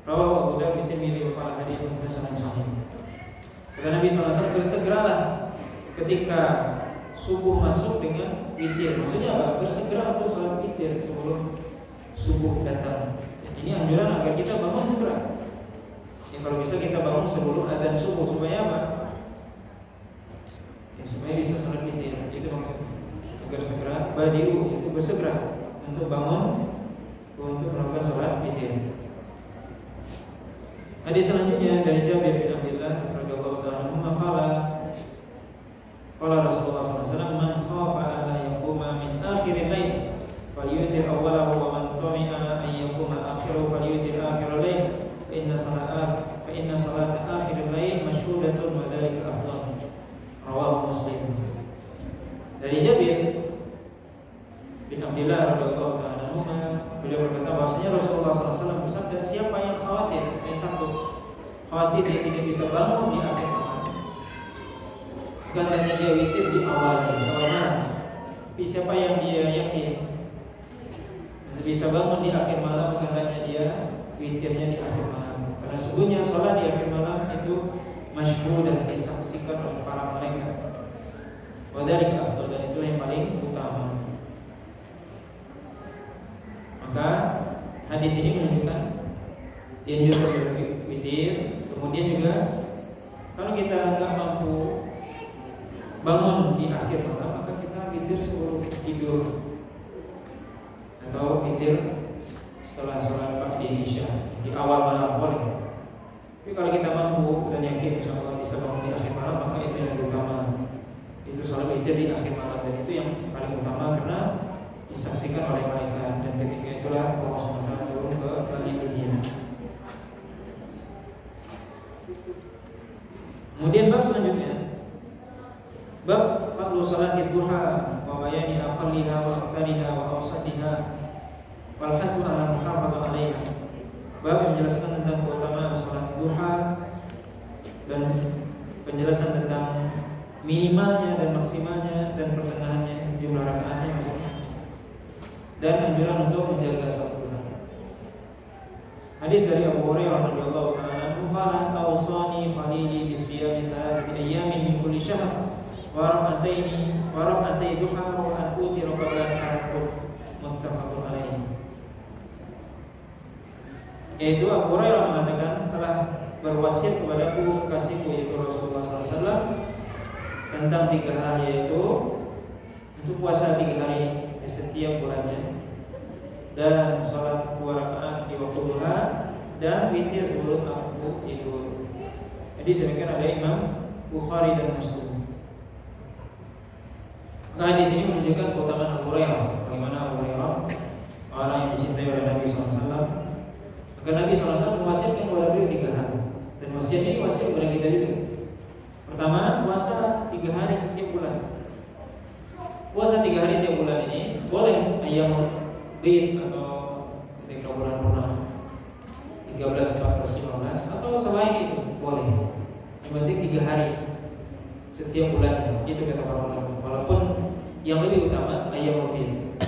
Rawahu Abu Dawud bi Tirmidzi wa qala haditsun hasanun sahih. Kata Nabi sallallahu alaihi wasallam, bersegeralah ketika subuh masuk dengan witir. Maksudnya apa? Bersegera untuk salat witir sebelum subuh datang. Ini anjuran agar kita bangun segera. Ya, kalau bisa kita bangun sebelum adzan subuh supaya apa? Supaya bisa sholat witir. Itu maksudnya agar segera badiru, itu bersegera untuk bangun untuk melakukan sholat witir. Hadis selanjutnya dari Jabir bin Abdullah radhiyallahu ta'ala anhu qala qala Rasulullah sallallahu alaihi wasallam man khafa an la yaquma min akhiril lail falyutir awwalahu wa man tami'a an yaquma akhirahu falyutir akhiril lail fa inna salata akhiril lail mashhudatun wa dhalika afdal. Rawahu Muslim. khawatir dia tidak bisa bangun di akhir malam, bukan hanya dia witir di awal malam, tapi siapa yang dia yakin bisa bangun di akhir malam, bukan hanya dia witirnya di akhir malam. Karena sesungguhnya sholat di akhir malam itu masyhudah, disaksikan oleh para malaikat. Wadhalika afdal, dan itulah yang paling utama. Maka hadis ini menunjukkan dianjurkan witir. Kemudian juga kalau kita nggak mampu bangun di akhir malam, maka kita witir sebelum tidur atau witir setelah sholat pagi isya di awal malam boleh. Tapi kalau kita mampu dan yakin insya Allah bisa bangun di akhir malam, maka itu yang utama. Itu sholat witir di akhir malam, dan itu yang paling utama karena disaksikan oleh malaikat, dan ketika itulah Allah SWT turun ke langit dunia. Kemudian bab selanjutnya, bab fadlu salatid duha wa bayani aqalliha wa aktsariha wa awsatiha wal hathu ala muhafadzah 'alaiha. Bab yang menjelaskan tentang keutamaan salat duha dan penjelasan tentang minimalnya dan maksimalnya dan pertengahannya, jumlah rakaatnya maksudnya, dan anjuran untuk menjaga salat duha. Hadis dari Abu Hurairah radhiyallahu ta'ala anhu, qala awsani khalili bi siyami thalathati ayyamin min kulli shahr wa rak'ataini duha wa an utira qabla al-fajr, muttafaqun alaih. Yaitu Abu Hurairah mengatakan, telah berwasiat kepadaku kekasihku yaitu Rasulullah SAW tentang 3 hal, yaitu untuk puasa 3 hari di setiap bulannya, dan sholat 2 rakaat di waktu duha, dan witir sebelum aku tidur. Jadi demikian ada Imam Bukhari dan Muslim. Nah, di sini menunjukkan keutamaan Abu Hurairah. Bagaimana Abu Hurairah orang yang dicintai oleh Nabi SAW. Maka Nabi SAW mewasiatkan kepada beliau 3 hal, dan wasiat ini wasiat kepada kita juga. Pertama, puasa 3 hari setiap bulan. Puasa 3 hari tiap bulan ini boleh ayam bid atau ketika bulan purnama 13, 14, 15 atau selain itu boleh. Yang penting 3 hari setiap bulan, itu kata para ulama. Walaupun yang lebih utama ayam bid,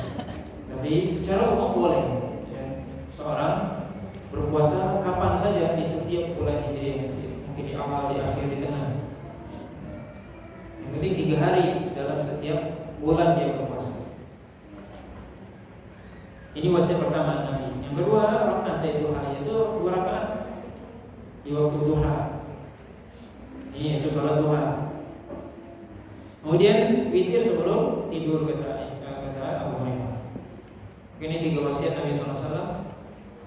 tapi secara umum boleh ya, seorang berpuasa kapan saja di setiap bulan Hijriah, mungkin di awal, di akhir, di tengah. Yang penting 3 hari dalam setiap bulan dia berpuasa. Ini wasiat pertama Nabi. Yang kedua, rakaat duha, yaitu 2 rakaat di waktu duha. Ini itu salat duha. Kemudian witir sebelum tidur, kata Abu Hurairah. Ini 3 wasiat Nabi SAW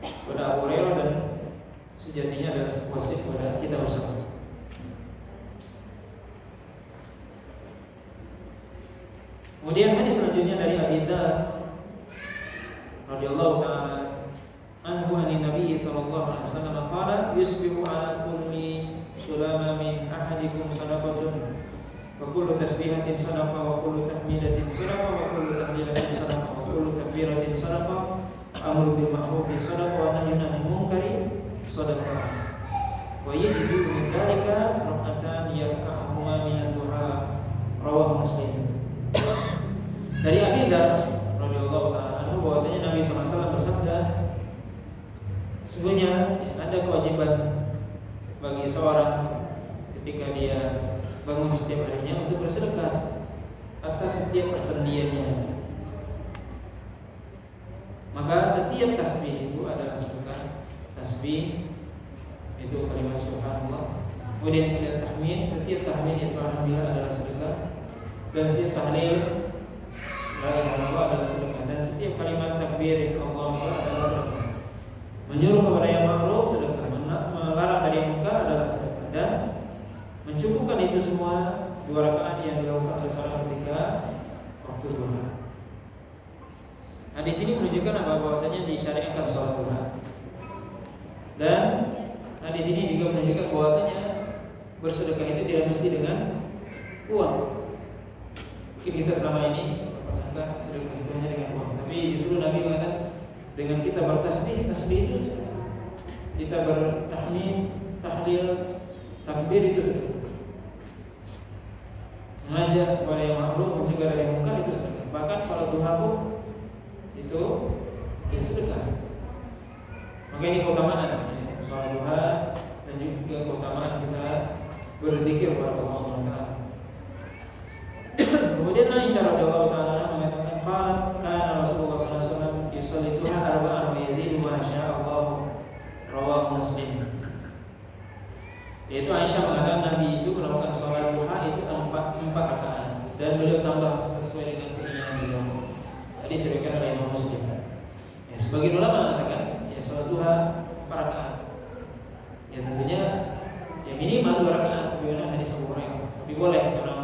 kepada Abu Hurairah, dan sejatinya adalah wasiat kepada kita bersama. Kemudian hadis selanjutnya dari Abi Dzar radhiyallahu ta'ala anhu an Nabi sallallahu alaihi wasallam qala yusbihu ala kulli sulama min ahadikum sadaqatun wa kullu tasbihatin sadaqah wa kullu tahmidatin sadaqah wa kullu tahlilatin sadaqah wa kullu takbiratin sadaqah amru bil ma'rufi sadaqah wa nahyun 'anil munkari sadaqah wa yajzi min dzalika rak'atan yarka'uhuma min ad-duha, rawahu Muslim. Dari Abi Dzar radhiyallahu ta'ala anhu bahwasanya Nabi SAW bersabda, sesungguhnya ada kewajiban bagi seorang ketika dia bangun setiap harinya untuk bersedekah atas setiap persendiannya. Maka setiap tasbih itu adalah sedekah. Tasbih itu kalimat subhanallah. Kemudian ada tahmid, setiap tahmid itu alhamdulillah adalah sedekah. Dan setiap tahlil la ilaha illallah adalah sedekah, dan setiap kalimat takbir Allahu Akbar adalah sedekah. Menyuruh kepada yang ma'ruf sedekah, melarang dari yang munkar adalah sedekah, dan mencukupkan itu semua 2 rakaat yang dilakukan oleh seorang ketika waktu duha. Hadis ini menunjukkan apa? Bahwasanya disyariatkan salat duha. Dan hadis ini juga menunjukkan bahwasanya bersedekah itu tidak mesti dengan uang. Mungkin kita selama ini sedekah itu hanya dengan uang, tapi justru Nabi mengatakan dengan kita bertasbih, tasbih itu sedekah. Kita bertahmid, tahlil, takbir itu sedekah. Mengajak kepada yang ma'ruf, mencegah dari yang munkar itu sedekah. Bahkan salat duha pun itu ya sedekah. Maka ini keutamaan ya, salat duha dan juga keutamaan kita berzikir kepada Allah Subhanahu wa taala. Kemudian Aisyah radhiyallahu taala mengatakan qalat kana Rasulullah sallallahu alaihi wasallam yusalli duha arba'an wa yazidu ma syaa Allah, rawahu Muslim. Yaitu Aisyah mengatakan Nabi itu melakukan salat duha itu 4 rakaat dan beliau tambah sesuai dengan keinginan beliau. Tadi disebutkan oleh Imam Muslim. Ya, sebagian ulama mengatakan ya salat duha 4 rakaat. Ya tentunya ya minimal 2 rakaat sebagaimana hadis Abu Hurairah. Tapi boleh seorang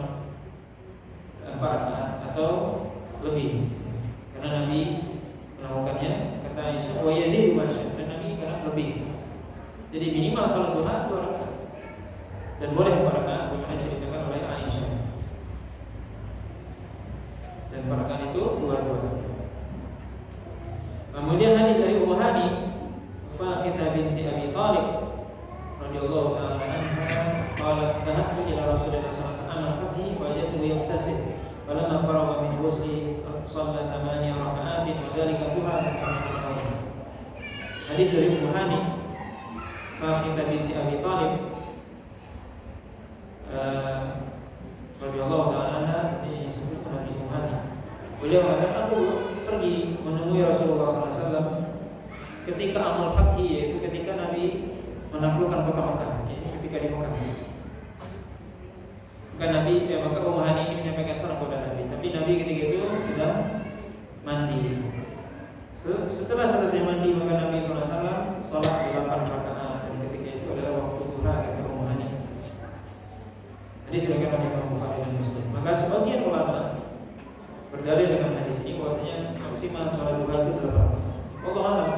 4 rakaat atau lebih. Karena Nabi melakukannya kata Aisyah wa yazidu ma syaa, dan Nabi kadang lebih. Jadi minimal salat duha 2 rakaat. Dan boleh 4 rakaat sebagaimana diceritakan oleh Aisyah. Dan 4 rakaat itu 2. Kemudian hadis dari Ummu Hani Fakhitah binti Abi Thalib radhiyallahu ta'ala anha qalat dhahabtu ila Rasulillah sallallahu alaihi wasallam al-fathi wajadtuhu yaqtasil falamma faragha min ghusli shalla 8 raka'atin wa dhalika duha muttafaqun alaih. Hadis dari Ummu Hani Fakhitah binti Abi Thalib radhiyallahu ta'ala anha, ini disebut Nabi Ummu Hani. Beliau mengatakan aku pergi menemui Rasulullah SAW ketika amal fathi, yaitu ketika Nabi menaklukkan kota Mekah, yaitu ketika di Mekah. Bukan Nabi, maka Ummu Hani ini menyampaikan salam kepada Nabi. Tapi Nabi ketika itu sedang mandi. Setelah selesai mandi maka Nabi SAW sholat 8 rakaat dan ketika itu adalah waktu duha, kata Ummu Hani. Jadi silakan oleh Imam Bukhari dan Muslim. Maka sebagian ulama berdalil dengan hadis ini bahwasanya maksimal salat duha itu 8 rakaat. Allah alam.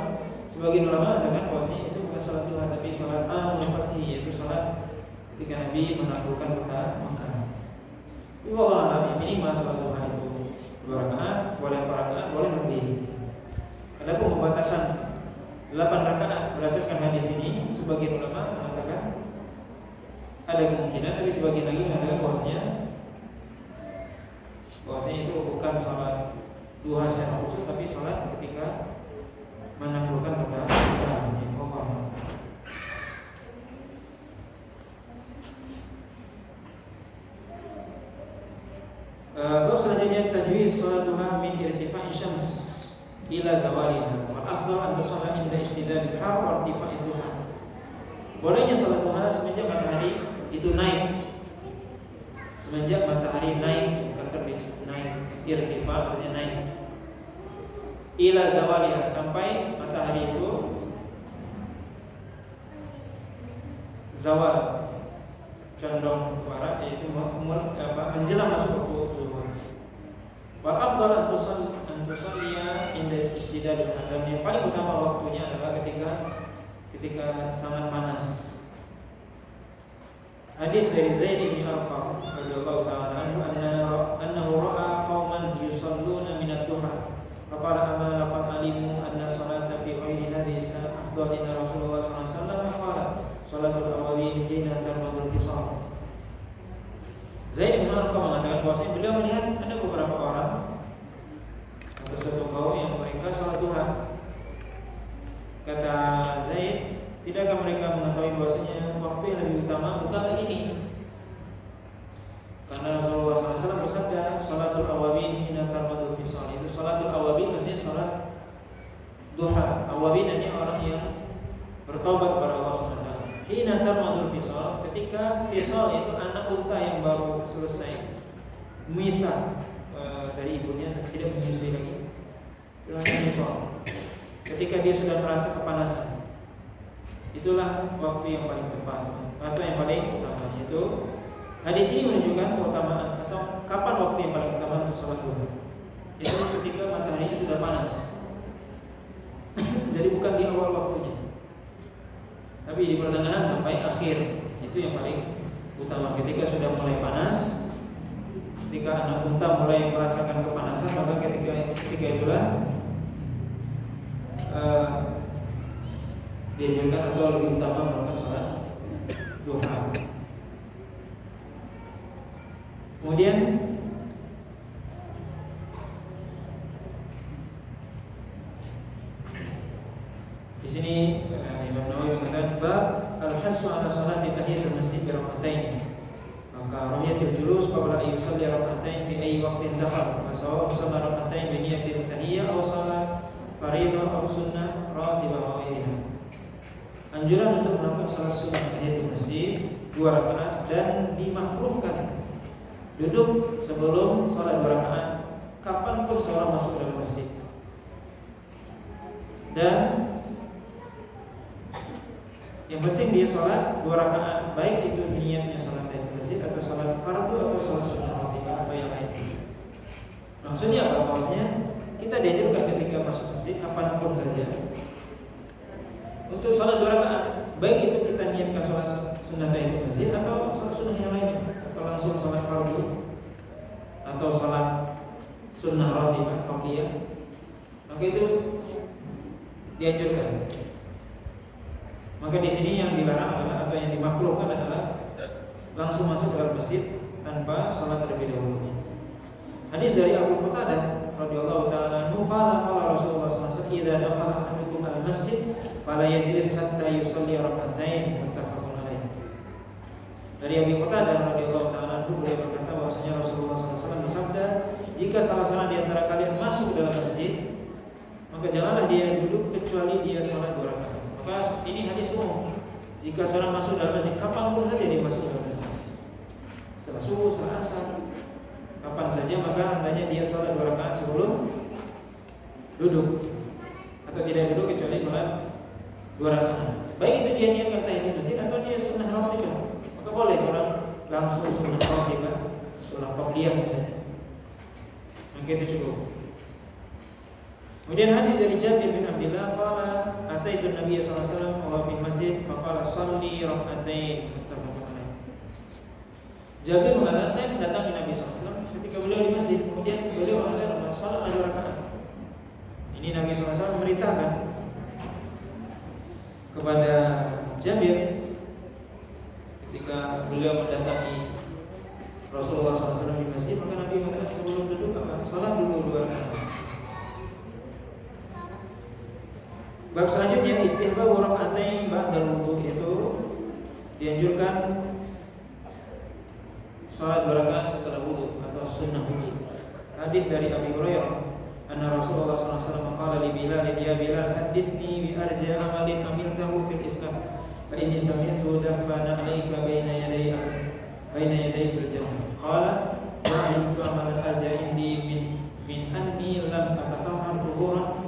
Sebagian ulama mengatakan bahwasanya itu bukan salat duha tapi salat amul fathi, yaitu salat ketika Nabi menaklukkan kota Mekah. Tapi Allah alam, minimal salat duha itu 2 rakaat, boleh 4 rakaat, boleh lebih. Adapun pembatasan 8 rakaat berdasarkan hadis ini, sebagian ulama mengatakan ada kemungkinan, tapi sebagian lagi mengatakan bahwasanya itu bukan sholat duha secara khusus, tapi sholat ketika menaklukkan kota Mekah. Bab selanjutnya tajwiz sholat duha min irtifa'i syams ila zawaliha. Wal afdal an tusalla inda ishtidadil har wa irtifa'id duha. Bolehnya sholat duha semenjak matahari itu naik. Semenjak matahari naik, bukan terbit, naik. Irtifa artinya naik. Ila zawaliha, sampai matahari itu zawal, condong ke barat, yaitu menjelang masuk waktu zuhur. Wal afdal an tusalliya inda istidadil har. Dan yang paling utama waktunya adalah ketika sangat panas. Hadis dari Zaid bin Arqam radhiyallahu ta'ala annahu ra'a qauman yusalluna min ad-duha faqala ama laqad alimu anna salata fi ghairi hadhihi afdal inna Rasulullah sallallahu alaihi wasallam qala salatul awwabin hina tarmadul fisal. Zaid bin Arqam mengatakan bahwa beliau melihat ada beberapa orang atau suatu kaum yang mereka salat duha. Kata Zaid, tidakkah mereka mengetahui bahwasanya waktu yang lebih utama bukanlah ini? Karena Rasulullah SAW bersabda, "Salatul awabin hina tarmadul fisal." Itu salatul awabin maksudnya salat duha. Awabin artinya orang yang bertobat kepada Allah SWT. Hina tarmadul fisal, ketika fisal itu anak unta yang baru selesai memisah dari ibunya dan tidak menyusui lagi. Itu namanya fisal. Ketika dia sudah merasa kepanasan, itulah waktu yang paling tepat atau yang paling utama. Itu hadis ini menunjukkan keutamaan atau kapan waktu yang paling utama untuk sholat duha. Itu ketika matahari sudah panas. Jadi bukan di awal waktunya, tapi di pertengahan sampai akhir. Itu yang paling utama. Ketika sudah mulai panas, ketika anak unta mulai merasakan kepanasan, maka ketika itulah dianjurkan atau lebih utama melakukan sholat duha. Kemudian di sini Imam Nawawi mengatakan bab al-hasu ala salati tahiyatul masjid bi rak'atain. Maka rohiyatul julus qabla an yusalli rak'atain fi ayyi waqtin dakhal. Sawa shalla rak'atain bi niyatil tahiyyah aw salat fardhu aw sunnah ratibah wa ghairiha. Anjuran untuk melakukan salat sunnah tahiyatul masjid 2 rakaat dan dimakruhkan duduk sebelum salat 2 rakaat kapanpun seorang masuk dalam masjid. Dan yang penting dia sholat 2 rakaat, baik itu niatnya sholat tahiyatul masjid atau sholat fardu atau sholat sunnah ratibah atau yang lain. Maksudnya apa? Maksudnya kita dianjurkan ketika masuk masjid kapanpun saja untuk sholat 2 rakaat, baik itu kita niatkan sholat sunnah tahiyatul masjid atau sholat sunnah yang lainnya, atau langsung sholat fardu atau sholat sunnah ratibah qabliyah, maka itu dianjurkan. Maka di sini yang dilarang adalah atau yang dimakruhkan adalah langsung masuk dalam masjid tanpa sholat terlebih dahulu. Hadis dari Abu Qatadah radhiyallahu ta'ala anhu qala Rasulullah sallallahu alaihi wasallam idza dakhala ahadukum al-masjid fala yajlis hatta yusalli rak'atain muttafaqun alaih. Dari Abu Qatadah radhiyallahu ta'ala anhu beliau berkata bahwasanya Rasulullah sallallahu alaihi wasallam bersabda, jika salah seorang di antara kalian masuk dalam masjid, maka janganlah dia duduk kecuali dia salat 2 rakaat. Maka ini hadis umum. Jika seorang masuk dalam masjid, kapanpun saja dia masuk dalam masjid, setelah subuh, setelah asar, kapan saja, maka hendaknya dia salat 2 rakaat sebelum duduk, atau tidak duduk kecuali salat 2 rakaat. Baik itu dia niatkan tahiyatul masjid atau dia sunnah ratibah, maka boleh seorang langsung sunnah ratibah, sunnah qabliyah misalnya, maka itu cukup. Kemudian hadis dari Jabir bin Abdullah qala ataitu Nabiy sallallahu alaihi wasallam wa fi masjid faqala shalli rak'atain muttafaqun alaih. Jabir mengatakan saya mendatangi Nabi sallallahu alaihi wasallam ketika beliau di masjid, kemudian beliau mengatakan salat 2 rakaat. Ini Nabi sallallahu alaihi wasallam memerintahkan kepada Jabir ketika beliau mendatangi Rasulullah sallallahu alaihi wasallam di masjid, maka Nabi mengatakan sebelum duduk apa? Salat dulu 2 rakaat. Bab selanjutnya istihbab rak'atain ba'dal wudu, itu dianjurkan salat 2 rakaat setelah wudu atau sunnah wudu. Hadis dari Abi Hurairah anna Rasulullah sallallahu alaihi wasallam qala li Bilal, ya Bilal hadithni bi arja amalin amiltahu fil Islam fa inni sami'tu dafana 'alaika baina yaday fil jannah. Qala wa 'alimtu amalan arja indi min anni lam atatahhar tuhuran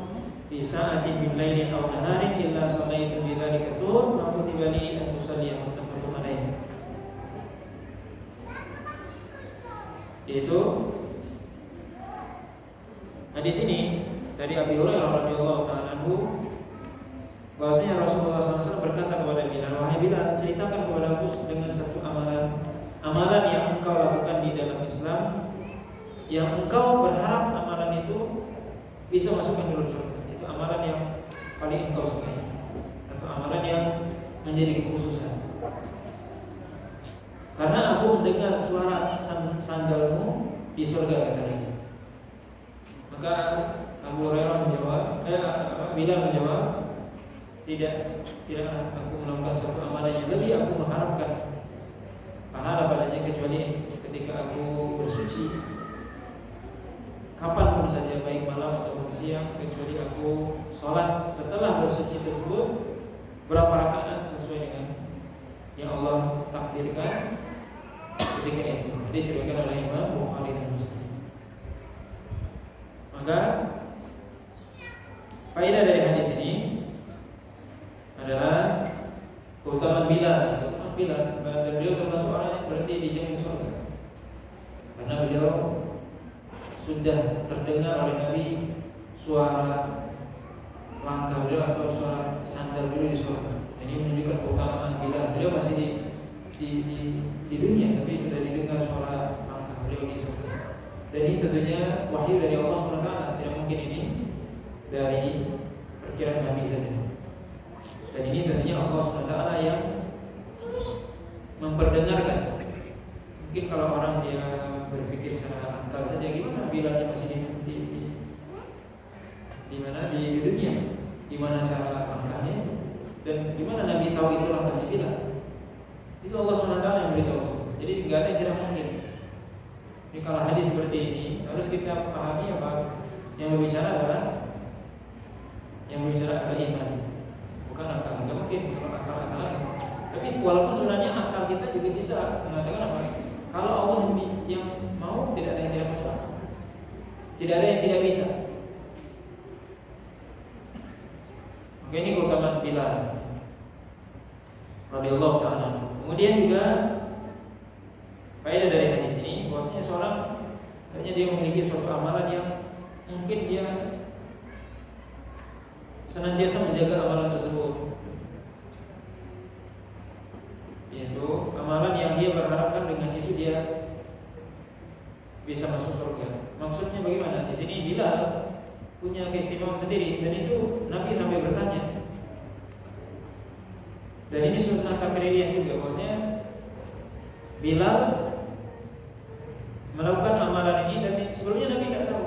fi sa'atin min lailin aw naharin illa sallaitu bi dzalika tuhur wa kutiba li an usalli muttafaqun alaih. Itu hadis ini dari Abi Hurairah radhiyallahu ta'ala anhu bahwasanya Rasulullah SAW berkata kepada Bilal, wahai Bilal, ceritakan kepadaku dengan satu amalan yang engkau lakukan di dalam Islam, yang engkau berharap amalan itu bisa masukkan dalam surga. Amalan yang paling engkau sukai atau amalan yang menjadi kekhususan. Karena aku mendengar suara sandalmu di surga, katanya. Maka Abu Hurairah menjawab, Bilal menjawab, tidaklah aku melakukan suatu amalan yang lebih aku mengharapkan pahala padanya kecuali ketika aku bersuci kapan pun saja, baik malam ataupun siang, kecuali aku sholat setelah bersuci tersebut berapa rakaat sesuai dengan yang Allah takdirkan ketika itu. Disebutkan oleh Imam Bukhari dan Muslim. Maka faedah dari hadis ini adalah keutamaan Bilal. Dan beliau termasuk orang yang berarti dijamin surga, karena beliau sudah terdengar oleh Nabi suara langkah beliau atau suara sandal beliau di surga. Ini menunjukkan keutamaan Bilal. Beliau masih di dunia, tapi sudah didengar suara langkah beliau di surga. Dan ini tentunya wahyu dari Allah SWT. Tidak mungkin ini dari perkiraan Nabi saja. Dan ini tentunya Allah SWT yang memperdengarkan. Mungkin kalau orang dia berpikir secara akal saja, gimana Bilalnya masih di mana di dunia, gimana cara langkahnya itu, dan gimana Nabi tahu itu langkahnya Bilal? Itu Allah SWT yang beritahu. Jadi nggak ada yang tidak mungkin. Jadi kalau hadis seperti ini harus kita pahami apa yang berbicara adalah iman, bukan akal. Nggak mungkin akal-akalan. Tapi walaupun sebenarnya akal kita juga bisa mengatakan apa? Kalau Allah yang mau, tidak ada yang tidak masuk akal. Tidak ada yang tidak bisa. Oke, ini keutamaan Bilal radhiyallahu ta'ala. Kemudian juga faedah dari hadis ini bahwasanya seorang hanya dia memiliki suatu amalan yang mungkin dia senantiasa menjaga amalan tersebut, yaitu amalan yang dia berharapkan dengan itu dia bisa masuk surga. Maksudnya bagaimana? Di sini Bilal punya keistimewaan sendiri, dan itu Nabi sampai bertanya. Dan ini sunnah takririah juga, bahwasanya Bilal melakukan amalan ini dan sebelumnya Nabi tidak tahu.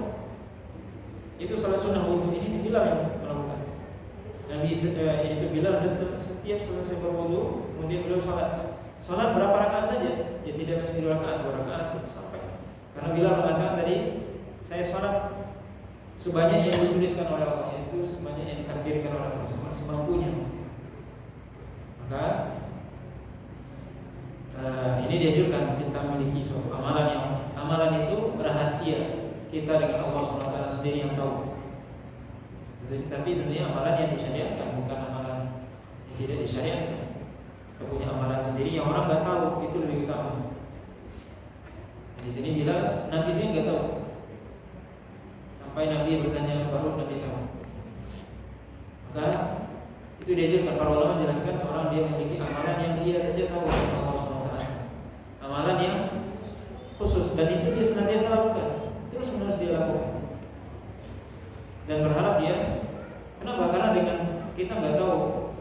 Itu salah sunnah wudhu ini Bilal yang melakukan. Nabi itu Bilal setiap selesai berwudhu, kemudian beliau sholat berapa rakaat saja, ya tidak mesti 2 rakaat, 2 rakaat sampai. Karena Bilal mengatakan tadi, saya sholat sebanyak yang dituliskan oleh Allah, yaitu sebanyak yang ditakdirkan oleh Allah, semampunya. Maka ini dianjurkan kita memiliki suatu amalan itu rahasia kita dengan Allah SWT sendiri yang tahu. Tapi tentunya amalan yang disyariatkan, bukan amalan yang tidak disyariatkan. Kita punya amalan sendiri yang orang nggak tahu, itu lebih utama. Di sini bilang Nabi sendiri nggak tahu, sampai Nabi bertanya baru Nabi tahu. Maka itu diajarkan para ulama menjelaskan seorang dia memiliki amalan yang dia saja tahu dari Allah SWT, amalan yang khusus, dan itu dia senantiasa lakukan, terus menerus dia lakukan, dan berharap dia. Kenapa? Karena dengan kita nggak tahu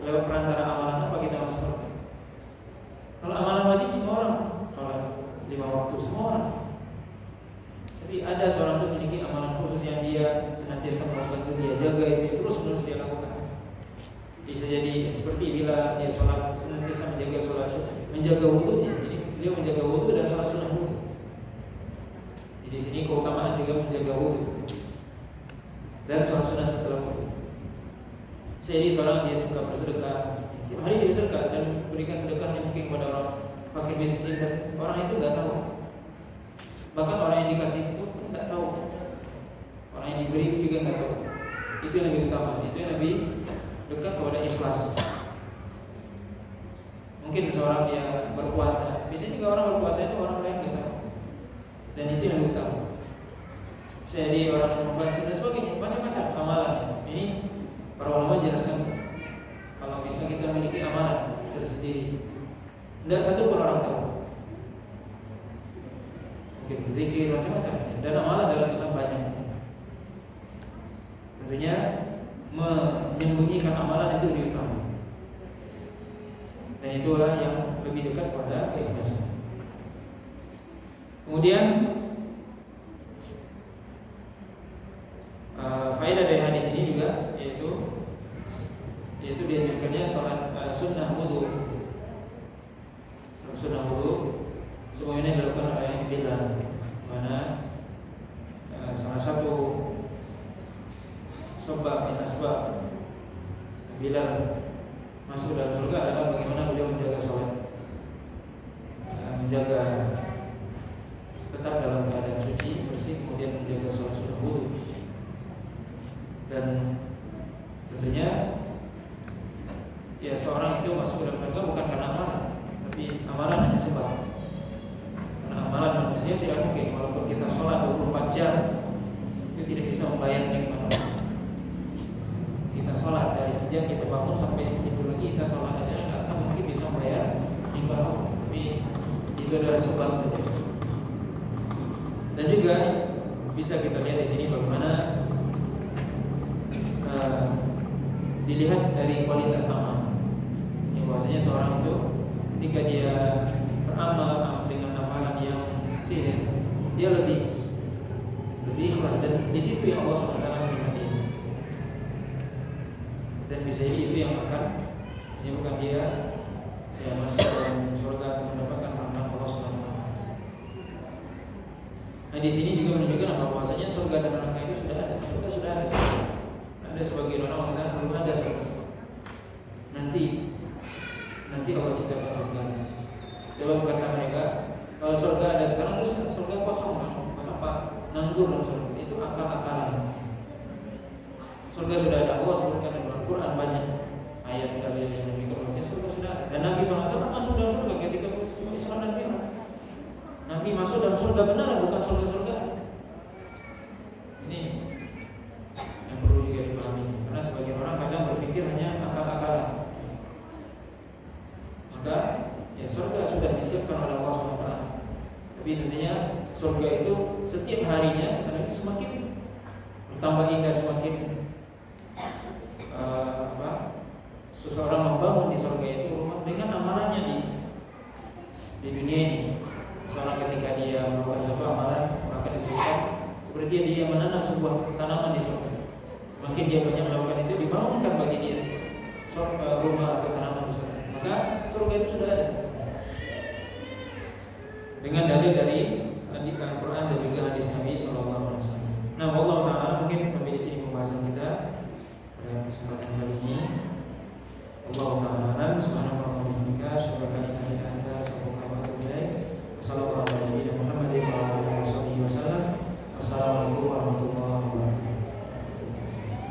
lewat perantara amalan apa kita masuk surga. Kalau amalan wajib semua orang sholat 5 waktu, semua orang. Tapi ada seorang itu memiliki amalan khusus yang dia senantiasa melakukan, itu dia jaga, itu terus menerus dia lakukan. Bisa jadi seperti bila dia sholat senantiasa menjaga wudhunya. Jadi beliau menjaga wudhu dan sholat sunnah wudhu. Jadi sini keutamaan juga menjaga wudhu dan sholat sunnah setelah wudhu. Jadi seorang dia suka bersedekah, tiap hari dia bersedekah dan berikan sedekahnya mungkin kepada orang fakir miskin, dan orang itu nggak tahu. Bahkan orang yang dikasih itu nggak tahu, orang yang diberi itu juga nggak tahu. Itu yang lebih utama, itu yang lebih dekat kepada ikhlas. Mungkin seorang yang berpuasa, biasanya juga orang berpuasa itu orang lain nggak tahu, dan itu yang lebih utama. Jadi orang membantu dan sebagainya, macam-macam amalannya. Ini para ulama jelaskan, kalau bisa kita memiliki amalan tersendiri, tidak satu pun orang tahu. Mungkin berzikir macam-macam, dan amalan dalam Islam banyak. Tentunya menyembunyikan amalan itu lebih utama, dan itulah yang lebih dekat pada keikhlasan. Kemudian faedah dari hadis ini juga yaitu dianjurkannya sholat sunnah wudhu. Sunnah wudhu semuanya dilakukan oleh Bilal, mana salah satu sebab min asbab Bilal masuk dalam surga adalah bagaimana beliau menjaga sholat, menjaga tetap dalam keadaan suci bersih, kemudian menjaga sholat sunnah wudhu. Dan tentunya ya seorang itu masuk dalam surga bukan karena amalan, tapi amalan hanya sebab. Karena amalan manusia tidak mungkin, walaupun kita sholat 24 jam itu tidak bisa membayar nikmat Allah. Kita sholat dari sejak kita bangun sampai tidur lagi, kita sholat aja nggak akan mungkin bisa membayar nikmat Allah. Tapi itu adalah sebab saja. Dan juga bisa kita lihat di sini bagaimana dilihat dari kualitas amal. Yang bahwasanya seorang itu ketika dia beramal dengan amalan yang sihir, dia lebih ikhlas, dan di situ yang Allah SWT melihat dia. Dan bisa jadi itu yang akan menyebabkan dia masuk dalam surga atau mendapatkan rahmat Allah SWT. Nah, di sini juga menunjukkan bahwasanya surga dan neraka itu sudah ada. Surga sudah ada. Ada sebagian orang mengatakan belum ada surga. Nanti Allah ciptakan surga. Sebab kata mereka, kalau surga ada sekarang itu surga kosong, kenapa nganggur dalam surga? Itu akal-akalan. Surga sudah ada, Allah sebutkan dalam Al-Quran banyak ayat dalil yang menunjukkan bahwasanya surga sudah ada. Dan Nabi SAW masuk dalam surga ketika Isra dan Mi'raj. Nabi masuk dalam surga beneran, bukan surga-surga. Ini yang perlu juga dipahami, karena sebagian orang kadang berpikir hanya akal-akalan. Maka ya surga sudah disiapkan oleh Allah SWT. Tapi tentunya surga itu setiap harinya semakin bertambah indah, semakin seseorang membangun di surga itu rumah dengan amalannya di dunia ini. Seorang ketika dia melakukan suatu amalan maka disebutkan seperti dia menanam sebuah tanaman di surga. Semakin dia banyak melakukan itu, dibangunkan bagi dia rumah atau tanaman di surga. Maka surga itu sudah ada dengan dalil dari Al-Quran dan juga hadis Nabi SAW. Nah, Allah Ta'ala mungkin sampai di sini pembahasan kita pada kesempatan kali ini. Allah Ta'ala